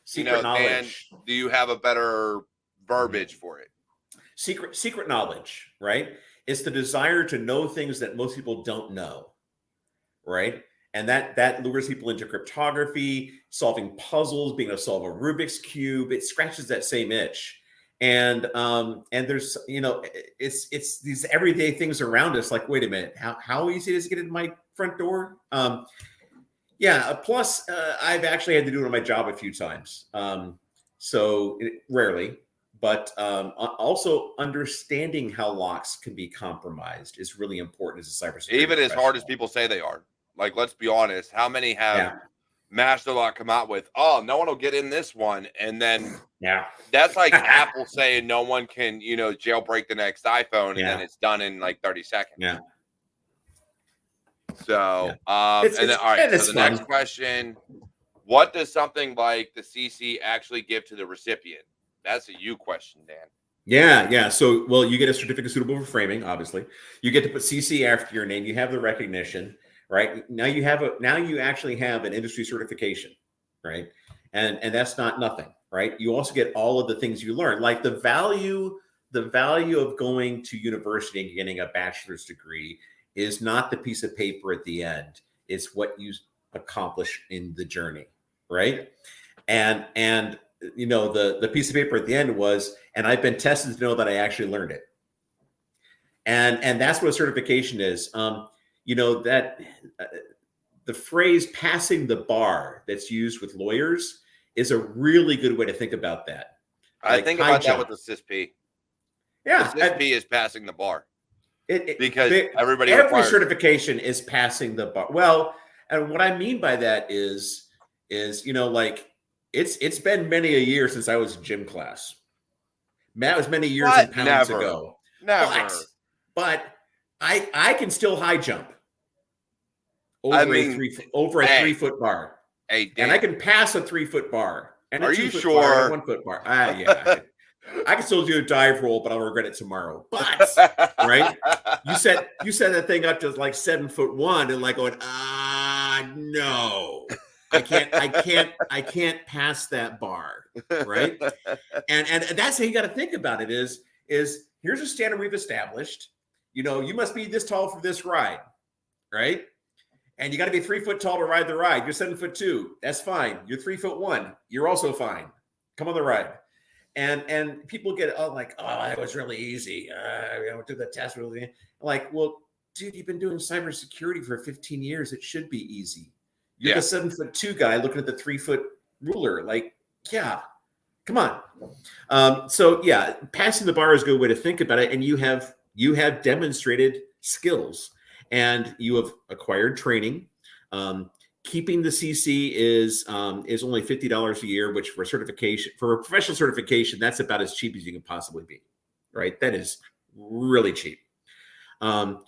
secret knowledge. Dan, do you have a better verbiage for it? Secret knowledge, right? It's the desire to know things that most people don't know. Right. And that lures people into cryptography, solving puzzles, being able to solve a Rubik's Cube. It scratches that same itch. And there's, it's these everyday things around us. Like, wait a minute, how easy is it to get into my front door? Plus, I've actually had to do it on my job a few times. Rarely, but also understanding how locks can be compromised is really important as a cybersecurity even as hard as people say they are. Like, let's be honest. How many have Master Lock come out with, oh, no one will get in this one? And then that's like Apple saying no one can, jailbreak the next iPhone, and then it's done in like 30 seconds. Yeah. So, all right. So the next question, what does something like the CC actually give to the recipient? That's a you question, Dan. Yeah. So, well, you get a certificate suitable for framing, obviously. You get to put CC after your name. You have the recognition. Right now, you actually have an industry certification, right? And that's not nothing, right? You also get all of the things you learn, like the value of going to university and getting a bachelor's degree is not the piece of paper at the end; it's what you accomplish in the journey, right? And the piece of paper at the end was, and I've been tested to know that I actually learned it, and that's what a certification is. That the phrase passing the bar that's used with lawyers is a really good way to think about that. I think about that with the CISP. Yeah. The CISP is passing the bar. Because every certification is passing the bar. Well, And what I mean by that is like it's been many a year since I was in gym class. That was many years and What? pounds Never. ago. Never. But I can still high jump I over mean, a hey, 3-foot bar. hey, And I Dan, can pass a 3-foot bar and a are you 2-foot bar and a sure? 1-foot bar. Yeah. I can still do a dive roll, but I'll regret it tomorrow. But right, you set that thing up to like 7'1" and like going, no, I can't pass that bar, right? And that's how you got to think about it. Is here's a standard we've established. You must be this tall for this ride, right? And you got to be 3 foot tall to ride the ride. You're 7'2". That's fine. You're 3'1". You're also fine. Come on the ride. And people get like, oh, that was really easy. I went through the test really. Like, well, dude, you've been doing cybersecurity for 15 years. It should be easy. You're the 7'2" guy looking at the 3-foot ruler. Like, yeah, come on. So yeah, passing the bar is a good way to think about it. And you have demonstrated skills, and you have acquired training. Keeping the CC is only $50 a year, which for a professional certification, that's about as cheap as you can possibly be, right? That is really cheap. That's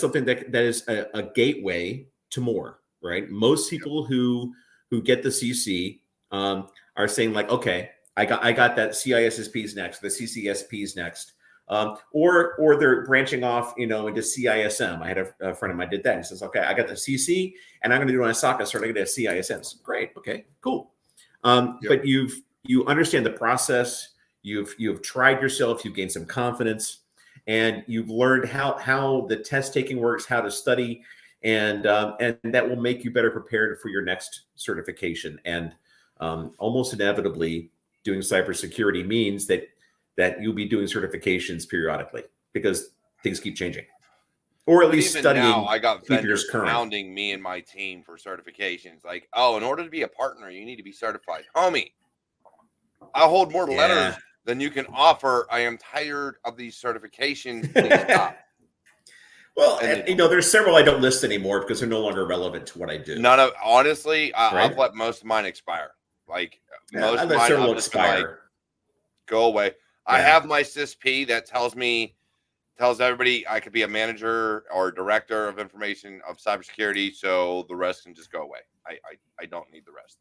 something that is a gateway to more, right? Most people who get the CC are saying like, okay, I got that CISSP's next, the CCSP's next. Or they're branching off, into CISM. I had a friend of mine did that. He says, okay, I got the CC and I'm going to do my SOC cert. I get a CISM. Great. Okay, cool. But you understand the process. You've tried yourself. You've gained some confidence, and you've learned how the test taking works, how to study, and that will make you better prepared for your next certification. And almost inevitably, doing cybersecurity means that you'll be doing certifications periodically because things keep changing, or at least even studying. Now, I got vendors current. hounding me and my team for certifications. Like, oh, in order to be a partner, you need to be certified. Homie, I hold more letters than you can offer. I am tired of these certifications. Please stop. Well, there's several I don't list anymore because they're no longer relevant to what I do. Honestly, I've let most of mine expire. Like most of mine, I've just been like, go away. I have my CISP that tells everybody I could be a manager or director of information of cybersecurity, so the rest can just go away. I don't need the rest.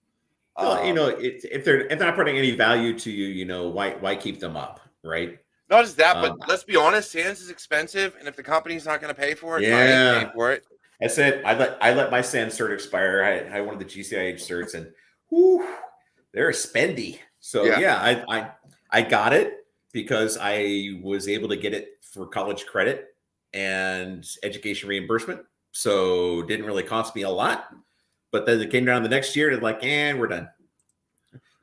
Well, if they're not putting any value to you, why keep them up, right? Not just that, but let's be honest, SANS is expensive, and if the company's not going to pay for it, I ain't paying for it. I said I let my SANS cert expire. I had one of the GCIH certs, and whew, they're spendy. So I got it because I was able to get it for college credit and education reimbursement. So it didn't really cost me a lot. But then it came down the next year and like, we're done.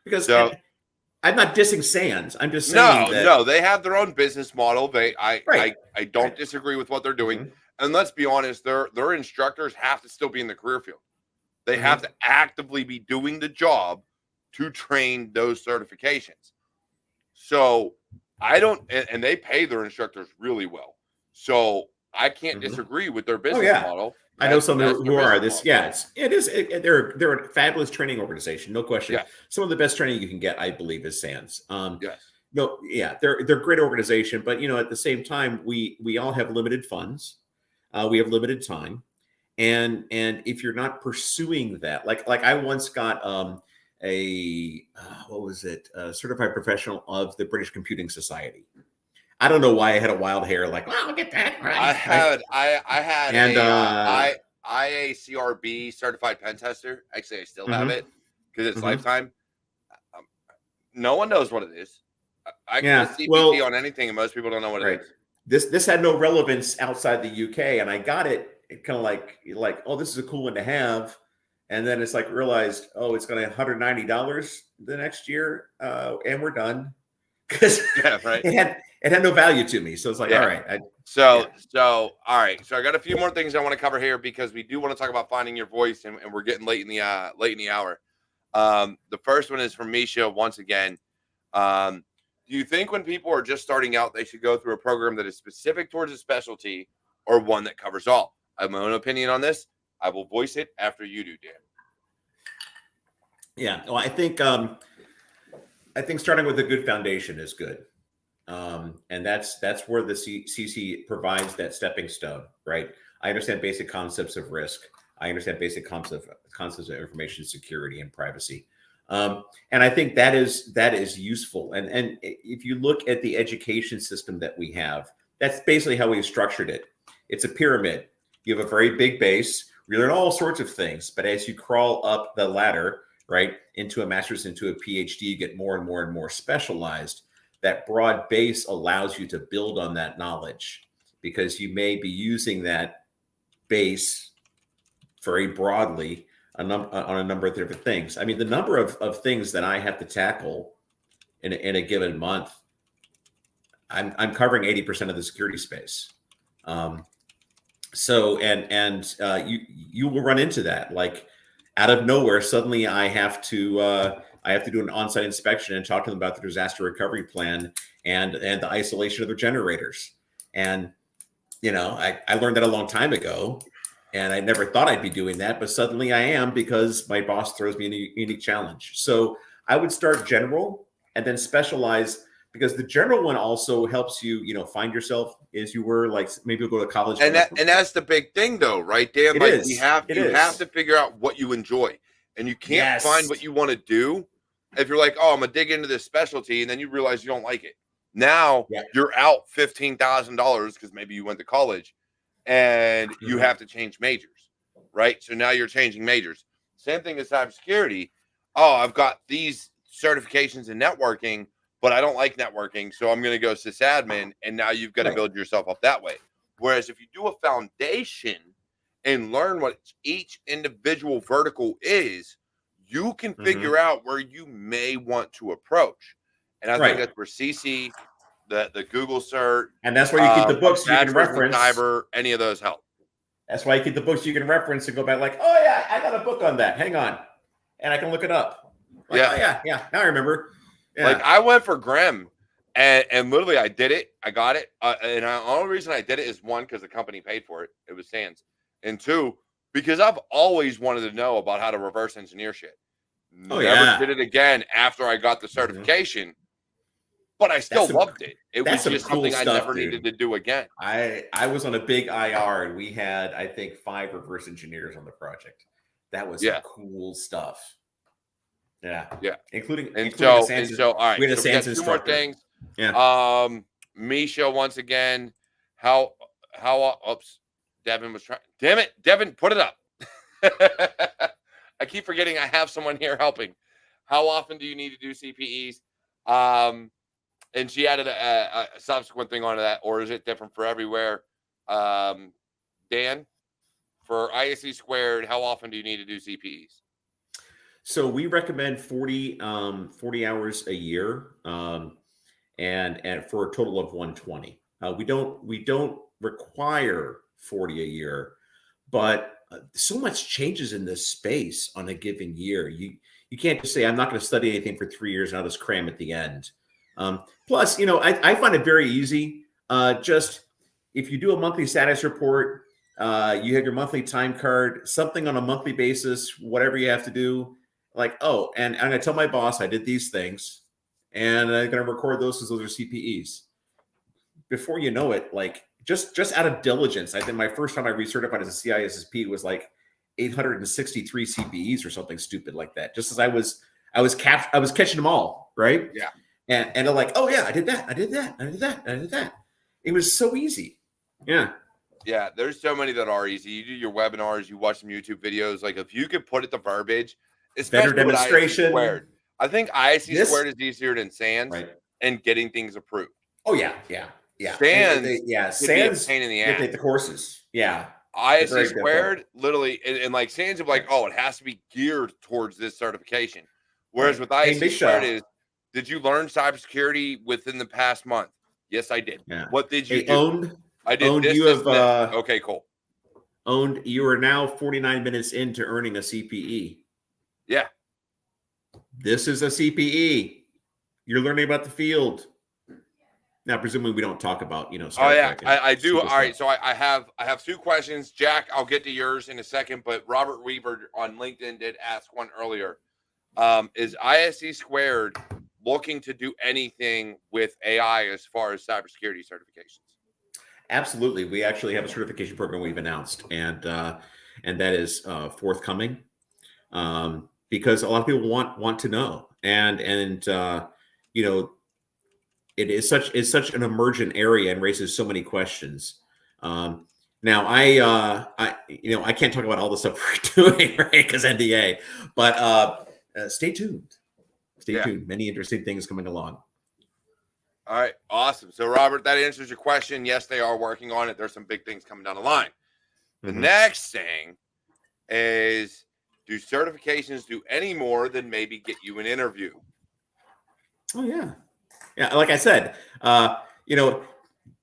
Because I'm not dissing SANS. I'm just saying no, they have their own business model. I don't disagree with what they're doing. Mm-hmm. And let's be honest, their instructors have to still be in the career field. They have to actively be doing the job to train those certifications. So I don't, and they pay their instructors really well. So I can't disagree with their business model. I know some who are this. Yeah, they're a fabulous training organization, no question. Yeah. Some of the best training you can get, I believe, is SANS. Yes. No, yeah, they're a great organization, but at the same time, we all have limited funds, we have limited time, and if you're not pursuing that, like I once got a certified professional of the British Computing Society. I don't know why I had a wild hair. Like, I'll get that. Right. I had IACRB certified pen tester. Actually, I still have it because it's lifetime. No one knows what it is. I can CPT on anything, and most people don't know what it is. This had no relevance outside the UK, and I got it. It kind of like, oh, this is a cool one to have. And then it's like realized, oh, it's going to $190 the next year, and we're done. Because it had no value to me. So it's like, all right. So all right. So I got a few more things I want to cover here because we do want to talk about finding your voice, and we're getting late in the hour. The first one is from Misha once again. Do you think when people are just starting out, they should go through a program that is specific towards a specialty or one that covers all? I have my own opinion on this. I will voice it after you do, Dan. Yeah. Well, I think starting with a good foundation is good. And that's where the CC provides that stepping stone, right? I understand basic concepts of risk. I understand basic concepts of information security and privacy. And I think that is useful. And if you look at the education system that we have, that's basically how we've structured it. It's a pyramid. You have a very big base. We learn all sorts of things, but as you crawl up the ladder, right, into a master's, into a PhD, you get more and more and more specialized. That broad base allows you to build on that knowledge, because you may be using that base very broadly on a number of different things. I mean, the number of things that I have to tackle in a given month, I'm covering 80% of the security space. So you will run into that, like out of nowhere, suddenly I have to do an on-site inspection and talk to them about the disaster recovery plan and the isolation of their generators. And I learned that a long time ago, and I never thought I'd be doing that, but suddenly I am, because my boss throws me a unique challenge. So I would start general and then specialize, because the general one also helps you, find yourself as you were, like maybe you'll go to college. And that's the big thing, though, right, Dan? It like is. you have to figure out what you enjoy, and you can't find what you want to do if you're like, oh, I'm gonna dig into this specialty, and then you realize you don't like it. Now you're out $15,000 because maybe you went to college, and you have to change majors, right? So now you're changing majors. Same thing as cybersecurity. Oh, I've got these certifications in networking, but I don't like networking, so I'm going to go sysadmin, and now you've got to build yourself up that way. Whereas if you do a foundation and learn what each individual vertical is, you can figure out where you may want to approach. And I think that's where CC, the Google cert, and that's why you keep the books you can reference. Cyber, any of those help. That's why you keep the books you can reference and go back like, oh yeah, I got a book on that. Hang on, and I can look it up. Like, oh yeah. Now I remember. Yeah. Like I went for Grem, and literally I did it. I got it, and the only reason I did it is, one, because the company paid for it. It was SANS, and two, because I've always wanted to know about how to reverse engineer shit. Never did it again after I got the certification, but I still loved it. It was just something I never needed to do again. I was on a big IR, and we had, I think, 5 reverse engineers on the project. That was cool stuff. Yeah. Including all right. We had a SANS instructor. 2 more things. Yeah. Misha, once again, how oops, Devin was trying. Damn it, Devin, put it up. I keep forgetting I have someone here helping. How often do you need to do CPEs? And she added a subsequent thing onto that, or is it different for everywhere? Dan, for ISC squared, how often do you need to do CPEs? So we recommend 40 hours a year, and for a total of 120. We don't require 40 a year, but so much changes in this space on a given year. You can't just say, I'm not going to study anything for 3 years and I'll just cram at the end. Plus, I find it very easy. Just if you do a monthly status report, you have your monthly time card, something on a monthly basis, whatever you have to do. Like, oh, and I'm going to tell my boss I did these things, and I'm going to record those as those are CPEs. Before you know it, like just out of diligence, I think my first time I recertified as a CISSP was like 863 CPEs or something stupid like that. Just as I was catching them all, right? Yeah. And they're like, oh yeah, I did that. It was so easy. Yeah. Yeah, there's so many that are easy. You do your webinars, you watch some YouTube videos. Like if you could put it the verbiage, especially better demonstration. Squared. I think ISC squared is easier than SANS and getting things approved. Oh yeah. SANS, SANS pain in the ass. Take the courses. Yeah. ISC squared, literally, and like SANS, of like, oh, it has to be geared towards this certification. Whereas with ISC squared did you learn cybersecurity within the past month? Yes, I did. Yeah. What did you do? I did this. Okay, cool. You are now 49 minutes into earning a CPE. Yeah. This is a CPE. You're learning about the field. Now, presumably, we don't talk about Oh Star yeah, Trek. And I do. stupid All right, stuff. so I have two questions, Jack. I'll get to yours in a second, but Robert Weaver on LinkedIn did ask one earlier. Is ISC squared looking to do anything with AI as far as cybersecurity certifications? Absolutely, we actually have a certification program we've announced, and that is forthcoming, because a lot of people want to know, and you know, it's such an emergent area and raises so many questions. Now, I can't talk about all the stuff we're doing, right? Because NDA, but stay tuned. Stay Yeah. tuned. Many interesting things coming along. All right, awesome. So, Robert, that answers your question. Yes, they are working on it. There's some big things coming down the line. The next thing is, do certifications do any more than maybe get you an interview? Oh yeah, yeah. Like I said,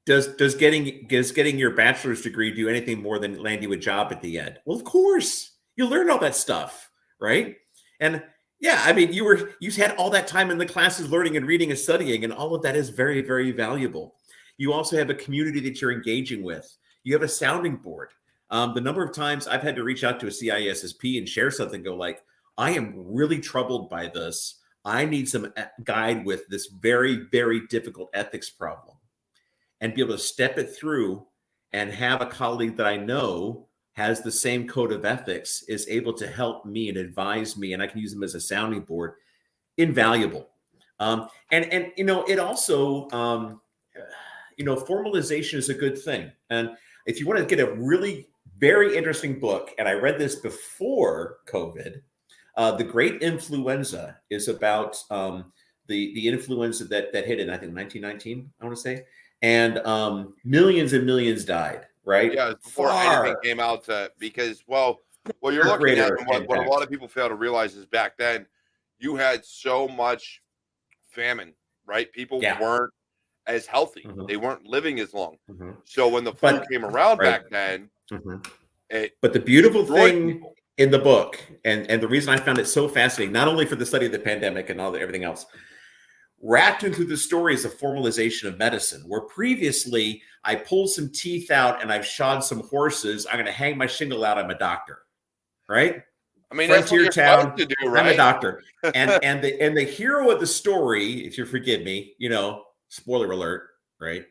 does getting your bachelor's degree do anything more than land you a job at the end? Well, of course, you learn all that stuff, right? And yeah, I mean, you had all that time in the classes learning and reading and studying, and all of that is very, very valuable. You also have a community that you're engaging with. You have a sounding board. The number of times I've had to reach out to a CISSP and share something, go like, I am really troubled by this. I need some guide with this very, very difficult ethics problem, and be able to step it through and have a colleague that I know has the same code of ethics, is able to help me and advise me, and I can use them as a sounding board. Invaluable. And it also, formalization is a good thing. And if you want to get a really very interesting book, and I read this before COVID, The Great Influenza is about the influenza that hit in, I think, 1919, I want to say. And millions and millions died, right? Yeah, before anything came out, because, well, what you're looking at, and what a lot of people fail to realize is back then, you had so much famine, right? People weren't as healthy. They weren't living as long. So when the flu came around back then, but the beautiful thing in the book, and the reason I found it so fascinating, not only for the study of the pandemic and everything else, wrapped into the story is the formalization of medicine, where previously I pulled some teeth out and I've shod some horses. I'm going to hang my shingle out. I'm a doctor, right? I mean, Frontier that's what you're town. supposed to do, right? I'm a doctor, and the hero of the story, if you forgive me, spoiler alert, right?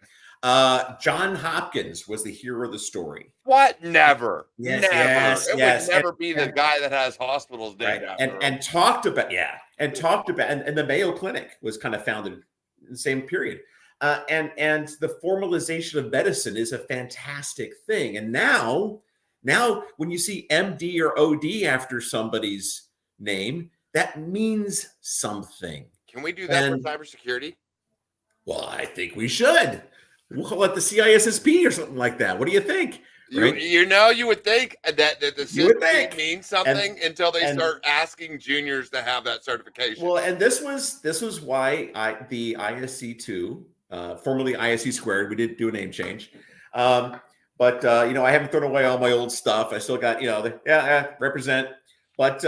John Hopkins was the hero of the story. What? Never. Yes, never. Yes, it yes. would never be the guy that has hospitals named after him. And talked about and the Mayo Clinic was kind of founded in the same period. And the formalization of medicine is a fantastic thing. And now when you see MD or OD after somebody's name, that means something. Can we do that for cybersecurity? Well, I think we should. We'll call it the CISSP or something like that. What do you think? Right? You would think that the CISSP means something until they start asking juniors to have that certification. Well, and this was why the ISC2, formerly ISC squared, we did do a name change. But I haven't thrown away all my old stuff. I still got, represent. But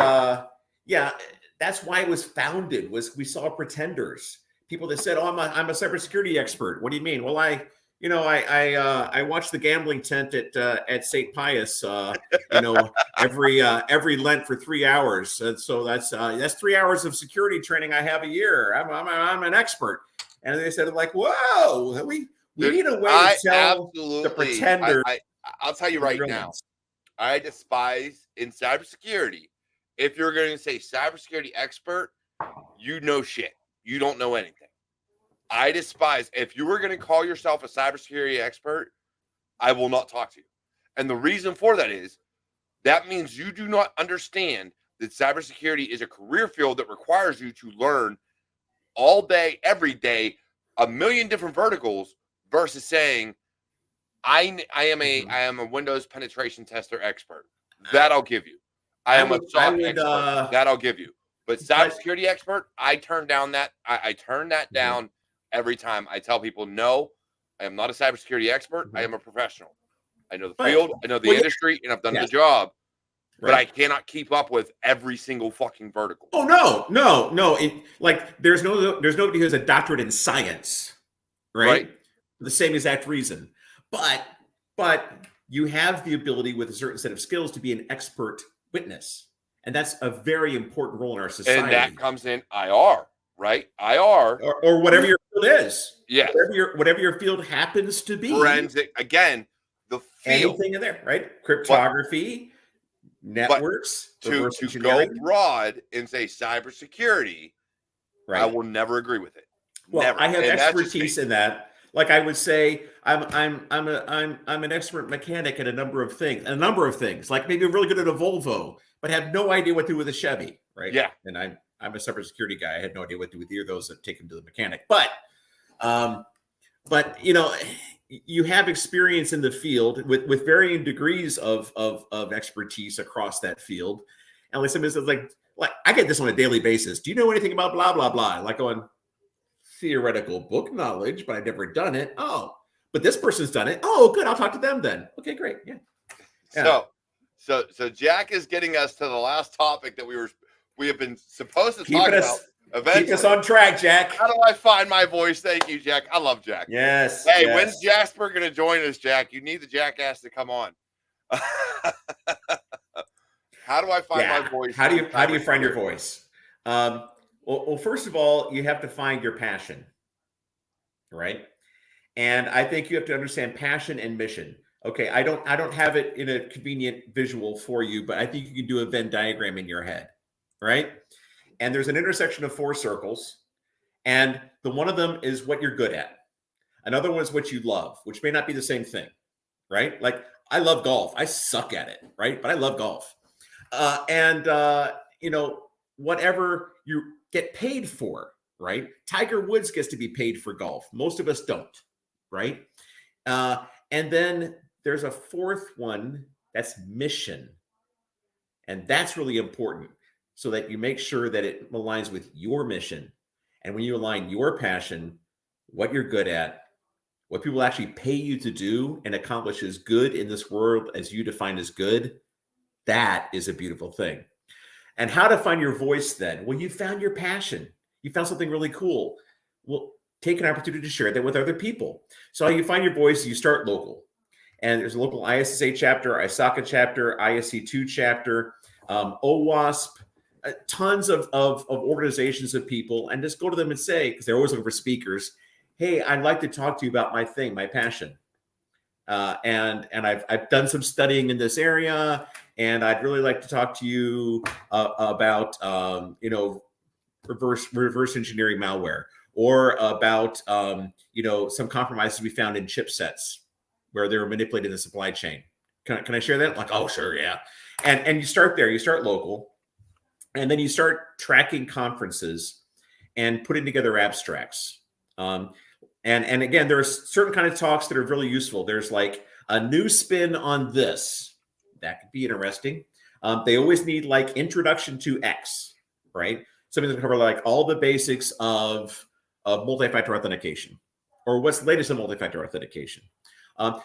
that's why it was founded. Was we saw pretenders, people that said, "Oh, I'm a cybersecurity expert." What do you mean? Well, I watch the gambling tent at St. Pius, every Lent for 3 hours. And so that's 3 hours of security training I have a year. I'm an expert. And they said, like, whoa, we need a way to tell the pretender. I'll tell you right now, I despise in cybersecurity. If you're going to say cybersecurity expert, you know shit. You don't know anything. I despise, if you were going to call yourself a cybersecurity expert, I will not talk to you. And the reason for that is that means you do not understand that cybersecurity is a career field that requires you to learn all day, every day, a million different verticals versus saying, I am a Windows penetration tester expert. That I'll give you. I am a SOC expert. That I'll give you. But cybersecurity expert, I turn down that. I turn that down every time. I tell people, no, I am not a cybersecurity expert. I am a professional. I know the field, I know the industry, and I've done the job. But I cannot keep up with every single fucking vertical. Oh no! There's nobody who has a doctorate in science right? For the same exact reason. But you have the ability with a certain set of skills to be an expert witness. And that's a very important role in our society. And that comes in IR, right? IR. Or whatever your field is. Yes. Whatever your field happens to be. Forensic, again, the field. Anything in there, right? Cryptography, networks, to go broad and say cybersecurity, right. I will never agree with it. Well, never. I have expertise in that. Like I would say, I'm an expert mechanic at a number of things. Like maybe I'm really good at a Volvo, but have no idea what to do with a Chevy, right? Yeah. And I'm a cybersecurity guy. I had no idea what to do with either of those that take them to the mechanic. But you know, you have experience in the field with varying degrees of expertise across that field. And like somebody says, like I get this on a daily basis. Do you know anything about blah blah blah? Like on theoretical book knowledge, but I've never done it. Oh, but this person's done it. Oh, good. I'll talk to them then. Okay, great. Yeah. So Jack is getting us to the last topic that we have been supposed to talk about. Eventually. Keep us on track, Jack. How do I find my voice? Thank you, Jack. I love Jack. Yes. Hey, when's Jasper going to join us, Jack? You need the jackass to come on. How do I find my voice? How do you find your voice? Well, first of all, you have to find your passion, right? And I think you have to understand passion and mission. Okay, I don't have it in a convenient visual for you, but I think you can do a Venn diagram in your head, right? And there's an intersection of 4 circles, and the one of them is what you're good at. Another one is what you love, which may not be the same thing, right? Like I love golf. I suck at it, right? But I love golf. You know, whatever you get paid for, right? Tiger Woods gets to be paid for golf. Most of us don't, right? And then there's a 4th one that's mission. And that's really important so that you make sure that it aligns with your mission. And when you align your passion, what you're good at, what people actually pay you to do and accomplish as good in this world as you define as good, that is a beautiful thing. And how to find your voice then? Well, you found your passion. You found something really cool. Well, take an opportunity to share that with other people. So how you find your voice, you start local. And there's a local ISSA chapter, ISACA chapter, ISC2 chapter, OWASP, tons of organizations of people, and just go to them and say, because they're always looking for speakers, hey, I'd like to talk to you about my thing, my passion. And I've done some studying in this area, and I'd really like to talk to you about you know, reverse engineering malware, or about you know, some compromises we found in chipsets where they were manipulated in the supply chain. Can I share that? Like, oh, sure, yeah. And you start there. You start local, and then you start tracking conferences and putting together abstracts. And again, there are certain kind of talks that are really useful. There's like a new spin on this. That could be interesting. They always need like introduction to X, right? Something to cover like all the basics of multi-factor authentication, or what's the latest in multi-factor authentication.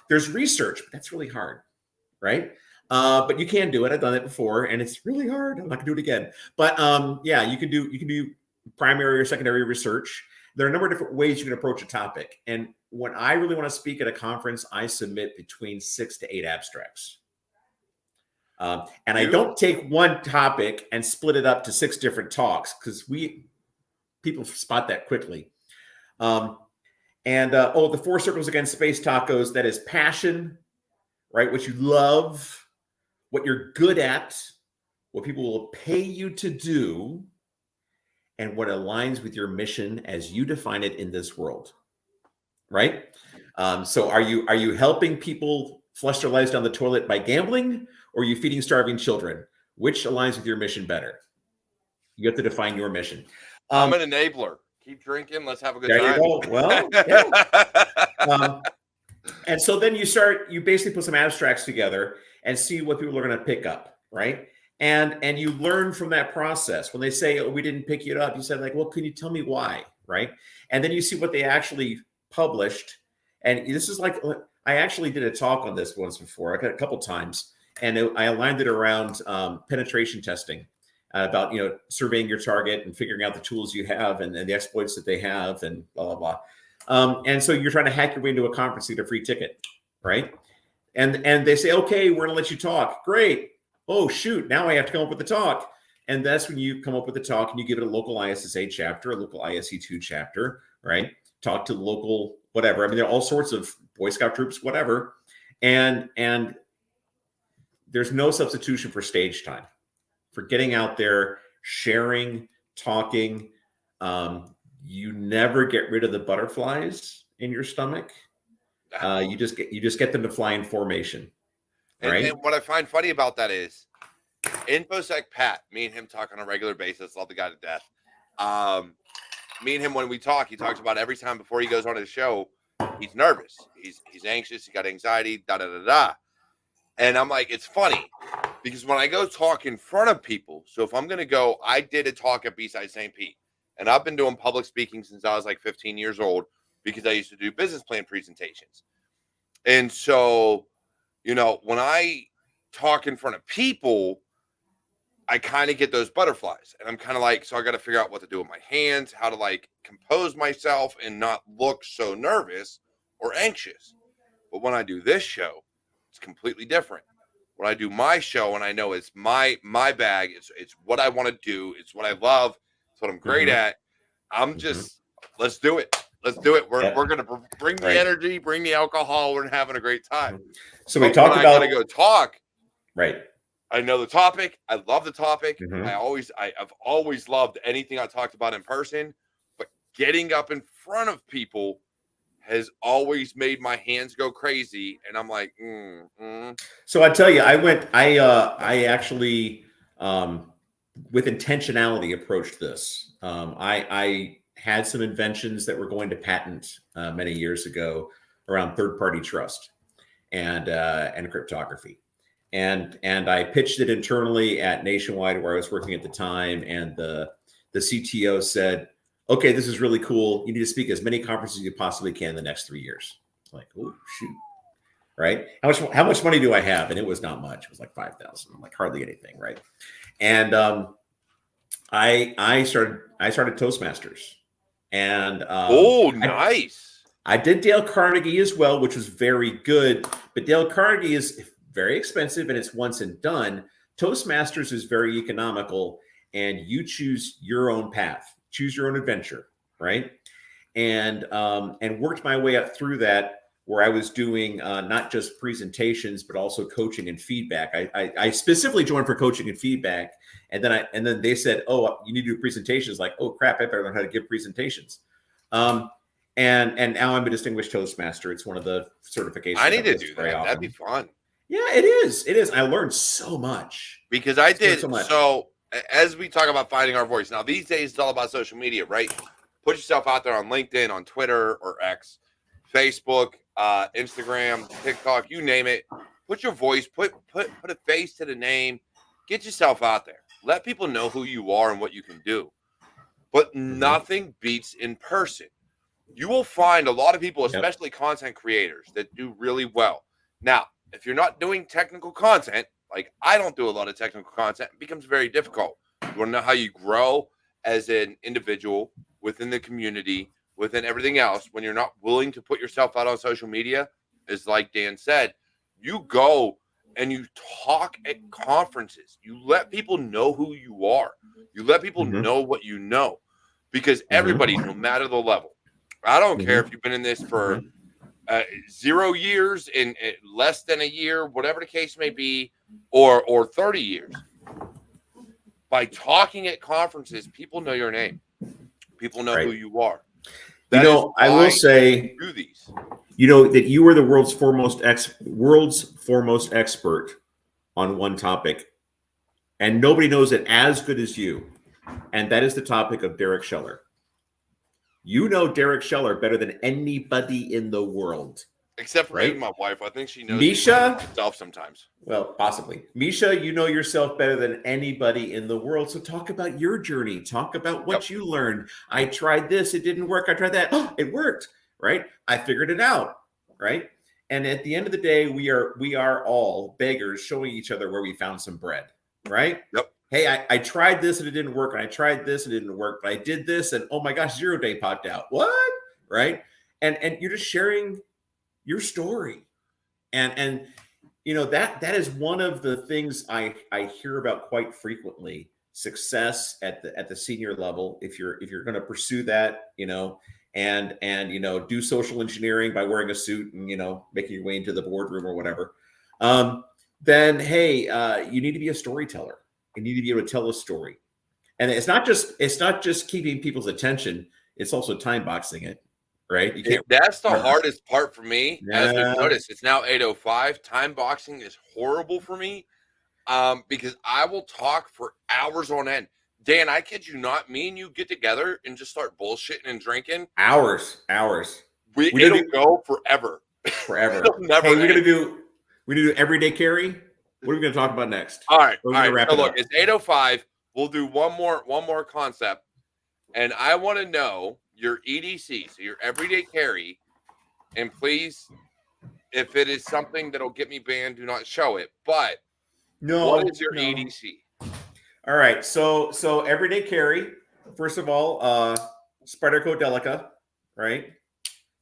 There's research, but that's really hard, right? But you can do it. I've done it before, and it's really hard. I'm not gonna do it again. But yeah, you can do primary or secondary research. There are a number of different ways you can approach a topic. And when I really want to speak at a conference, I submit between 6 to 8 abstracts. And I don't take one topic and split it up to 6 different talks, because people spot that quickly. The 4 circles against space tacos, that is passion, right? What you love, what you're good at, what people will pay you to do, and what aligns with your mission as you define it in this world, right? So are you helping people flush their lives down the toilet by gambling, or are you feeding starving children? Which aligns with your mission better? You have to define your mission. I'm an enabler. Keep drinking. Let's have a good there time. You go. Well, yeah. And so then you basically put some abstracts together and see what people are going to pick up, right? And you learn from that process. When they say, oh, we didn't pick it up, you said like, well, can you tell me why, right? And then you see what they actually published. And this is like, I actually did a talk on this once before. I got a couple times, and I aligned it around penetration testing, about, surveying your target and figuring out the tools you have and the exploits that they have and blah, blah, And so you're trying to hack your way into a conference to get a free ticket, right? And they say, okay, we're gonna let you talk. Great. Oh shoot, now I have to come up with the talk. And that's when you come up with the talk and you give it a local ISSA chapter, a local ISC2 chapter, right? Talk to the local whatever. I mean, there are all sorts of Boy Scout troops, whatever. And there's no substitution for stage time, for getting out there, sharing, talking. You never get rid of the butterflies in your stomach. You just get them to fly in formation. Right. And what I find funny about that is InfoSec Pat, me and him talk on a regular basis, love the guy to death. Me and him, when we talk, he talks about every time before he goes on his show, he's nervous. He's anxious. He got anxiety, da-da-da-da. And I'm like, it's funny because when I go talk in front of people, so if I'm going to go, I did a talk at B-Side St. Pete, and I've been doing public speaking since I was like 15 years old because I used to do business plan presentations. And so, you know, when I talk in front of people, I kind of get those butterflies, and I'm kind of like, so I got to figure out what to do with my hands, how to like compose myself and not look so nervous or anxious. But when I do this show, it's completely different. When I do my show and I know it's my bag, it's what I want to do, it's what I love, it's what I'm great at. I'm just, let's do it. Let's do it. We're going to bring the energy, bring the alcohol. We're having a great time. So we talked about, I got to go talk. Right. I know the topic. I love the topic. I've always loved anything I talked about in person, but getting up in front of people has always made my hands go crazy. And I'm like, So I tell you, I actually, with intentionality approached this. I had some inventions that were going to patent many years ago around third-party trust and cryptography. And I pitched it internally at Nationwide, where I was working at the time. And the CTO said, okay, this is really cool. You need to speak as many conferences as you possibly can in the next 3 years. It's like, oh, shoot. Right. How much money do I have? And it was not much. It was like 5,000. I'm like, hardly anything. Right. And I started Toastmasters. And nice. I did Dale Carnegie as well, which was very good. But Dale Carnegie is very expensive and it's once and done. Toastmasters is very economical, and you choose your own path, choose your own adventure, right? And worked my way up through that, where I was doing not just presentations but also coaching and feedback. I specifically joined for coaching and feedback, and then they said, oh, you need to do presentations. Like, oh crap, I better learn how to give presentations. And now I'm a distinguished Toastmaster. It's one of the certifications. I need to do that. That'd be fun. Yeah, it is. It is. I learned so much. Because I did. So as we talk about finding our voice, now these days it's all about social media, right? Put yourself out there on LinkedIn, on Twitter or X, Facebook, Instagram, TikTok, you name it. Put your voice, put a face to the name. Get yourself out there. Let people know who you are and what you can do. But nothing beats in person. You will find a lot of people, especially content creators, that do really well. Now, if you're not doing technical content, like I don't do a lot of technical content, it becomes very difficult. You want to know how you grow as an individual within the community, within everything else. When you're not willing to put yourself out on social media, is like Dan said, you go and you talk at conferences. You let people know who you are. You let people know what you know, because everybody, no matter the level, I don't care if you've been in this for 0 years, in less than a year, whatever the case may be, or 30 years. By talking at conferences, people know your name. People know who you are. That I will say, do these. That you are the world's foremost expert on one topic, and nobody knows it as good as you. And that is the topic of Derek Scheller. You know Derek Scheller better than anybody in the world. Except for maybe my wife. I think she knows Misha herself sometimes. Well, possibly. Misha, you know yourself better than anybody in the world. So talk about your journey. Talk about what you learned. I tried this. It didn't work. I tried that. Oh, it worked. Right? I figured it out. Right? And at the end of the day, we are all beggars showing each other where we found some bread. Right? Yep. Hey, I tried this and it didn't work. And I tried this and it didn't work. But I did this and oh my gosh, 0 day popped out. What? Right? and you're just sharing your story. And that is one of the things I hear about quite frequently. Success at the senior level, if you're going to pursue that, and do social engineering by wearing a suit and making your way into the boardroom or whatever, then hey, you need to be a storyteller. You need to be able to tell a story, and it's not just keeping people's attention. It's also time boxing it, right? You can't. That's the hardest part for me. As we've Yeah. noticed, it's now 8:05. Time boxing is horrible for me, because I will talk for hours on end. Dan, I kid you not, me and you get together and just start bullshitting and drinking. Hours. It'll go forever. Forever. It'll never Hey, end. we're gonna do everyday carry. What are we gonna talk about next? All right. We're All gonna right. wrap So it look, up. it's 8:05. We'll do one more concept. And I want to know your EDC, so your everyday carry. And please, if it is something that'll get me banned, do not show it. But what is your EDC? All right. So everyday carry. First of all, Spider Coat Delica, right?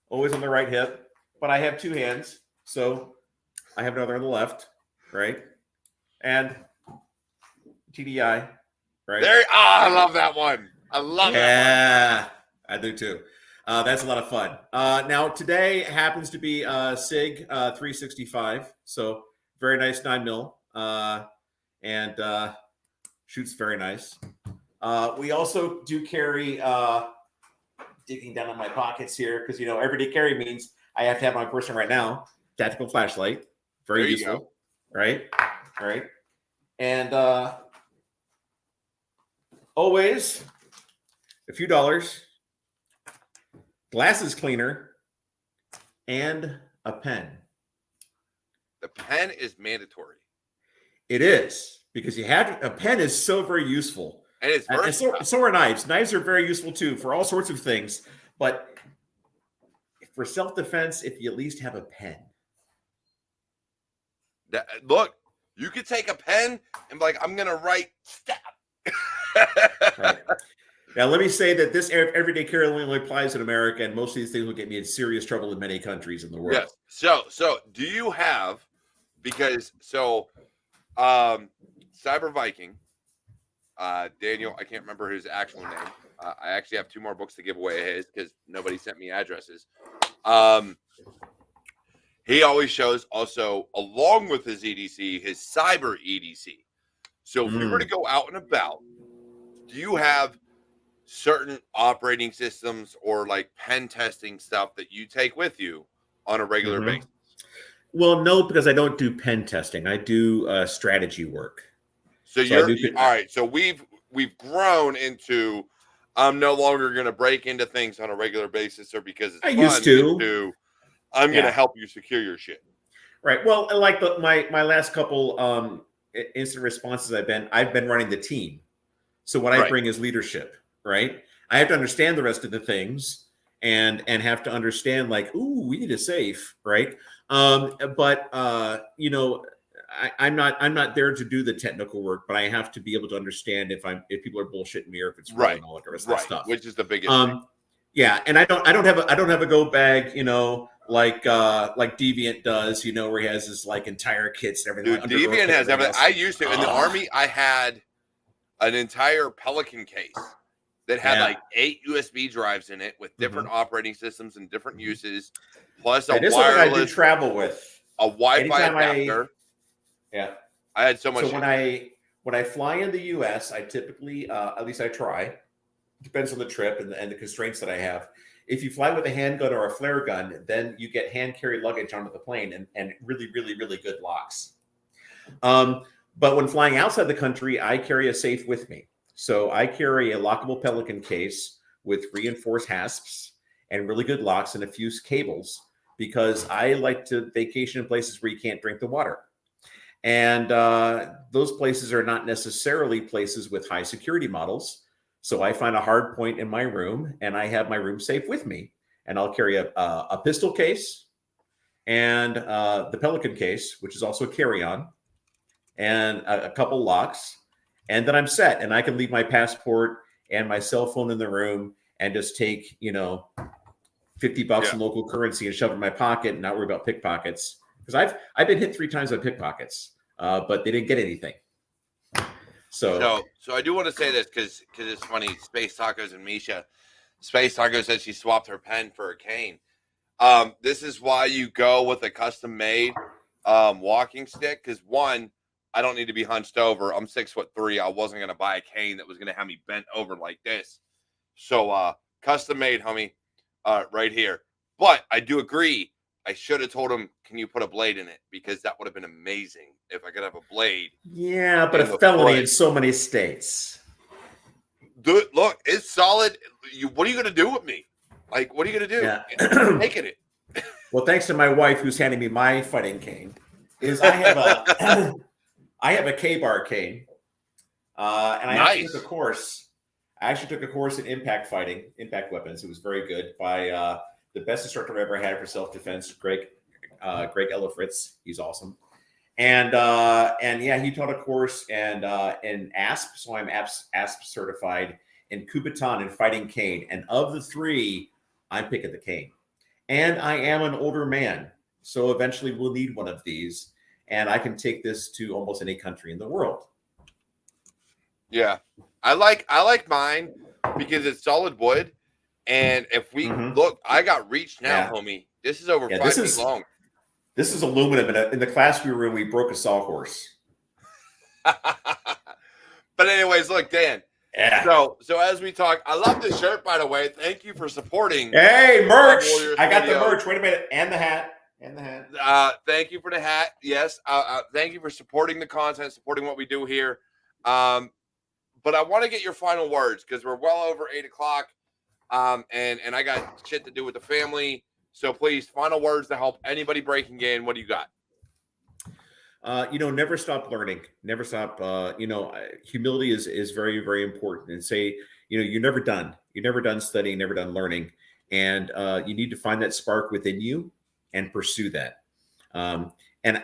Always on the right hip, but I have two hands, so I have another on the left, right? And TDI, right? I love that one. I love that Yeah, I do too. That's a lot of fun. Now today happens to be SIG 365, so very nice 9mm, and shoots very nice. We also do carry, digging down in my pockets here, because everyday carry means I have to have my person right now. Tactical flashlight, very useful, right? All right, and always a few dollars, glasses cleaner, and a pen. The pen is mandatory. It is, because a pen is so very useful. And it's versatile. And so are knives. Knives are very useful too for all sorts of things. But for self-defense, if you at least have a pen. Look, you could take a pen and be like, I'm going to write stab. Right. Now, let me say that this everyday carry only applies in America, and most of these things will get me in serious trouble in many countries in the world. Yes. So do you have, Cyber Viking, Daniel, I can't remember his actual name. I actually have 2 more books to give away of his because nobody sent me addresses. He always shows also, along with his EDC, his cyber EDC. So if you were to go out and about, do you have certain operating systems or like pen testing stuff that you take with you on a regular basis? Well, no, because I don't do pen testing. I do strategy work. So you're all right. So we've grown into, I'm no longer going to break into things on a regular basis, or because it's fun, used to. I'm going to help you secure your shit. Right. Well, like my last couple instant responses, I've been running the team. So what I bring is leadership. Right. I have to understand the rest of the things and have to understand, like, ooh, we need a safe. Right. But I'm not there to do the technical work, but I have to be able to understand if people are bullshitting me, or if it's real and all that rest of that stuff. Which is the biggest thing. Yeah, and I don't have a go bag, like Deviant does, where he has his like entire kits and everything. Dude, Deviant has everything. I used to in the Army. I had an entire Pelican case that had like 8 USB drives in it with different operating systems and different uses, plus a wireless. I do travel with a Wi-Fi adapter. I had so much. So when I fly in the U.S., I typically, at least I try. Depends on the trip and the constraints that I have. If you fly with a handgun or a flare gun, then you get hand carry luggage onto the plane and really, really, really good locks. But when flying outside the country, I carry a safe with me. So I carry a lockable Pelican case with reinforced hasps and really good locks and a few cables, because I like to vacation in places where you can't drink the water. And those places are not necessarily places with high security models. So I find a hard point in my room, and I have my room safe with me. And I'll carry a pistol case and the Pelican case, which is also a carry-on, and a couple locks. And then I'm set, and I can leave my passport and my cell phone in the room and just take, $50 Yeah. in local currency and shove it in my pocket and not worry about pickpockets. Because I've been hit 3 times by pickpockets, but they didn't get anything. So I do want to say this because it's funny. Space Tacos and Misha. Space Taco said she swapped her pen for a cane. This is why you go with a custom made walking stick. Because one, I don't need to be hunched over. I'm 6'3". I wasn't gonna buy a cane that was gonna have me bent over like this. So custom made, homie, right here. But I do agree. I should have told him, can you put a blade in it? Because that would have been amazing if I could have a blade. yeah, but a felony in so many states. Dude, look, it's solid. What are you gonna do with me? Like, what are you gonna do? Yeah. I'm taking it. Well, thanks to my wife who's handing me my fighting cane, is I have a K-bar cane, and I actually took a course. I actually took a course in impact fighting, impact weapons. It was very good by the best instructor I ever had for self-defense, Greg Ellifritz. He's awesome. And yeah, he taught a course and in ASP, so I'm ASP certified in Kubiton and fighting cane. And of the 3, I'm picking the cane. And I am an older man, so eventually we'll need one of these, and I can take this to almost any country in the world. Yeah, I like mine because it's solid wood, and if we look, I got reach now, homie. This is over 5 feet long. This is aluminum. In the class we were in, we broke a sawhorse. But anyways, look, Dan. Yeah. So as we talk, I love this shirt, by the way. Thank you for supporting. Hey, merch! I got the merch. Wait a minute, and the hat. Thank you for the hat. Yes. Thank you for supporting the content, supporting what we do here. But I want to get your final words because we're well over 8 o'clock. And I got shit to do with the family. So please, final words to help anybody breaking in. What do you got? Never stop learning. Never stop. Humility is very, very important. And say, you're never done. You're never done studying, never done learning. And you need to find that spark within you and pursue that. And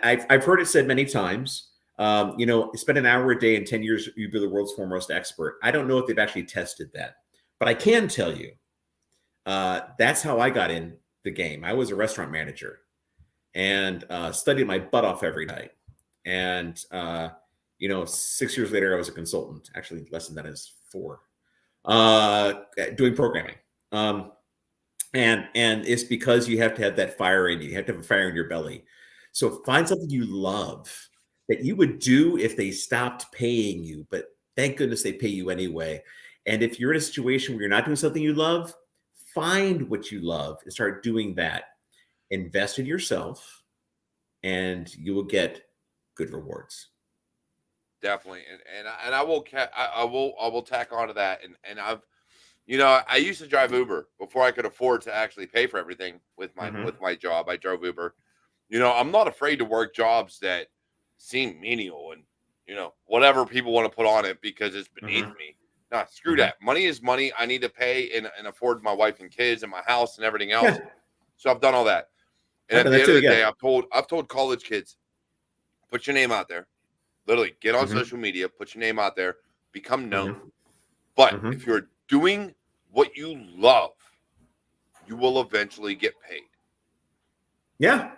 I've heard it said many times, spend an hour a day in 10 years, you'll be the world's foremost expert. I don't know if they've actually tested that, but I can tell you that's how I got in the game. I was a restaurant manager and studied my butt off every night. And, 6 years later, I was a consultant, actually less than that is 4, doing programming. And it's because you have to have that fire in you. You have to have a fire in your belly. So find something you love that you would do if they stopped paying you, but thank goodness they pay you anyway. And if you're in a situation where you're not doing something you love, find what you love and start doing that. Invest in yourself and you will get good rewards. Definitely. And I will tack onto that. And I've, I used to drive Uber before I could afford to actually pay for everything with my job. I drove Uber. I'm not afraid to work jobs that seem menial and, whatever people want to put on it because it's beneath me. Nah, screw that. Money is money. I need to pay and afford my wife and kids and my house and everything else. Yeah. So I've done all that. And at the end of the day, I've told college kids, put your name out there. Literally, get on social media, put your name out there, become known. But if you're doing what you love, you will eventually get paid. Yeah.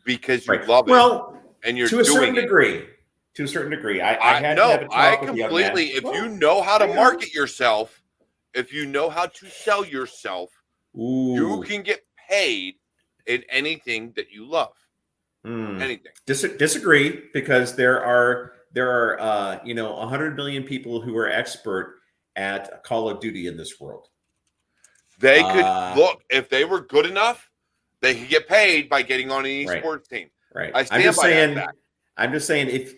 Because you love it. Well, and you're to a certain doing degree. To a certain degree. I completely, if you know how to market yourself, if you know how to sell yourself, you can get paid in anything that you love. Anything. Disagree, because there are 100 million people who are expert at Call of Duty in this world. They could look, if they were good enough, they could get paid by getting on an esports team. Right. I stand by that. I'm just saying, if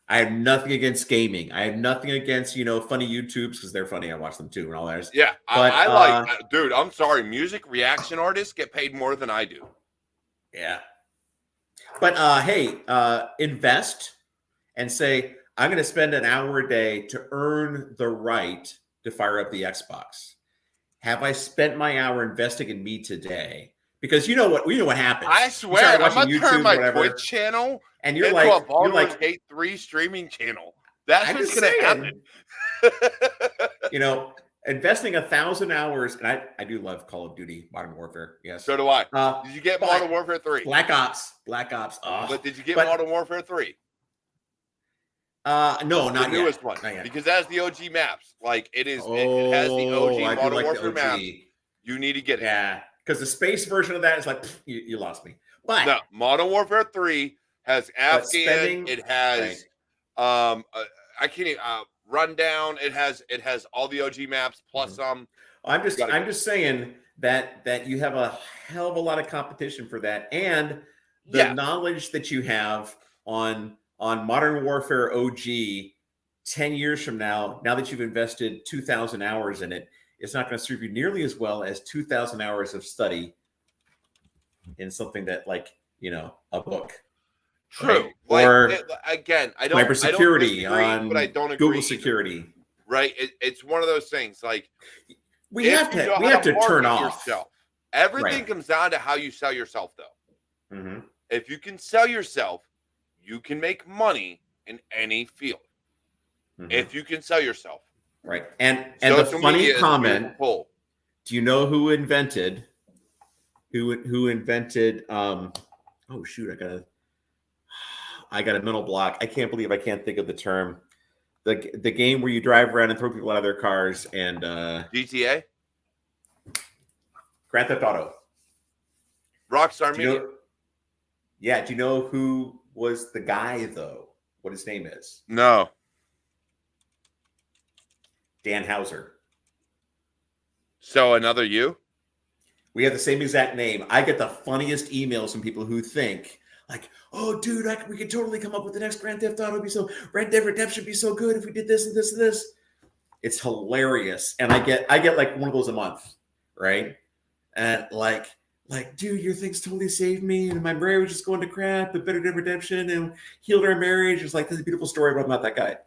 I have nothing against gaming, I have nothing against funny YouTubes because they're funny. I watch them too and all that. Yeah, but, I like, dude. I'm sorry, music reaction artists get paid more than I do. Yeah. But hey, invest and say, I'm going to spend an hour a day to earn the right to fire up the Xbox. Have I spent my hour investing in me today? Because you know what happens. I swear, I'm going to turn my Twitch channel and you're like, a Baldur's Gate 3 streaming channel. That's what's going to happen. investing 1,000 hours, and I do love Call of Duty Modern Warfare. Yes. So do I. Did you get Modern Warfare 3? Black Ops. But did you get Modern Warfare 3? No, not the newest yet. one. Not yet. Because that's the OG maps. Like it is. It has the OG Modern Warfare maps. You need to get it. Yeah, because the space version of that is like you lost me. But no, Modern Warfare 3 has Afghan. It has I can't even, Rundown. It has all the OG maps plus some. I'm just saying that you have a hell of a lot of competition for that, and the knowledge that you have on Modern Warfare OG 10 years from now that you've invested 2,000 hours in it, it's not going to serve you nearly as well as 2,000 hours of study in something that, like, a book. True. Right? Or again, I don't cybersecurity on but I don't agree Google security. Either. Right? It's one of those things. Like we have to turn off yourself. Everything comes down to how you sell yourself, though. Mm-hmm. If you can sell yourself, you can make money in any field. Mm-hmm. If you can sell yourself. Right. And the funny comment, do you know who invented oh shoot, I got a mental block. I can't believe I can't think of the term. The game where you drive around and throw people out of their cars and GTA? Grand Theft Auto. Rockstar Media. Do you know who was the guy, though? What his name is? No. Dan Houser. So another you? We have the same exact name. I get the funniest emails from people who think, like, oh, dude, we could totally come up with the next Grand Theft Auto. Red Dead Redemption be so good if we did this and this and this. It's hilarious. And I get like one of those a month, right? And like, dude, your things totally saved me, and my marriage is going to crap, but Red Dead Redemption and healed our marriage. It's like this beautiful story, but I'm not that guy.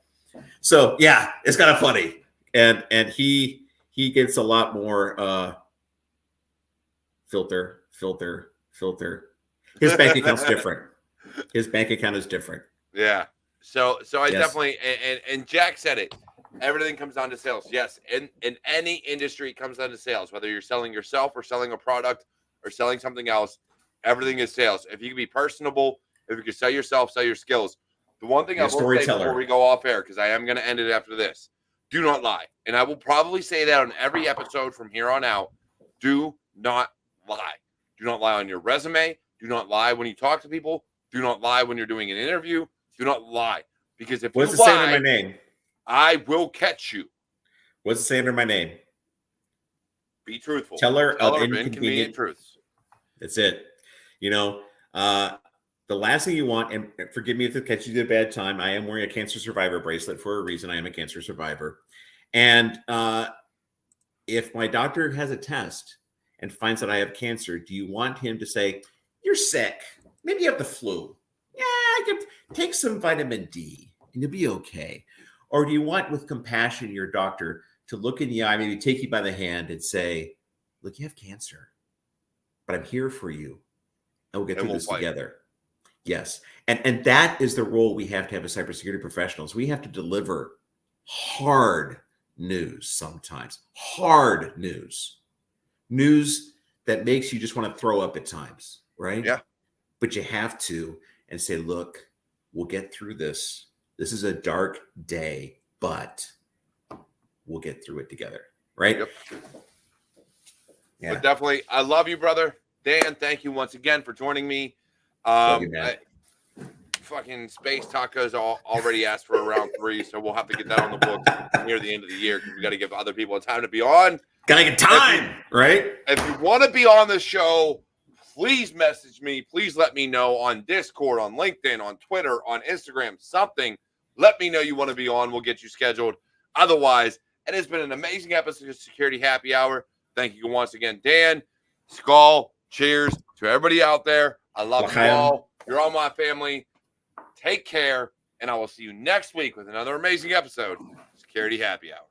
So yeah, it's kind of funny. And he gets a lot more filter. His bank account's different. His bank account is different. Yeah. So I definitely and Jack said it. Everything comes down to sales. Yes. In any industry, it comes down to sales. Whether you're selling yourself or selling a product or selling something else, everything is sales. If you can be personable, if you can sell yourself, sell your skills. The one thing I will say before we go off air, because I am going to end it after this, do not lie. And I will probably say that on every episode from here on out. Do not lie. Do not lie on your resume. Do not lie when you talk to people. Do not lie when you're doing an interview. Do not lie. Because if What's you the lie, say under my name? I will catch you. What's the say under my name? Be truthful. Teller of inconvenient truths. That's it. The last thing you want, and forgive me if it catches you at a bad time, I am wearing a cancer survivor bracelet for a reason. I am a cancer survivor. And if my doctor has a test and finds that I have cancer, do you want him to say, you're sick, maybe you have the flu? Yeah, I could take some vitamin D and you'll be okay. Or do you want, with compassion, your doctor to look in the eye, maybe take you by the hand and say, look, you have cancer, but I'm here for you. And we'll get through this together. Yes. And that is the role we have to have as cybersecurity professionals. We have to deliver hard news sometimes. Hard news. News that makes you just want to throw up at times, right? Yeah. But you have to and say, look, we'll get through this. This is a dark day, but we'll get through it together, right? Yep. Yeah. But definitely, I love you, brother. Dan, thank you once again for joining me. Love you, man. Fucking Space Tacos already asked for a round 3, so we'll have to get that on the books near the end of the year because we got to give other people time to be on. Gotta get time, right? If you want to be on the show, please message me. Please let me know on Discord, on LinkedIn, on Twitter, on Instagram, something. Let me know you want to be on. We'll get you scheduled. Otherwise, it has been an amazing episode of Security Happy Hour. Thank you once again, Dan. Skull, cheers to everybody out there. I love you all. You're all my family. Take care, and I will see you next week with another amazing episode of Security Happy Hour.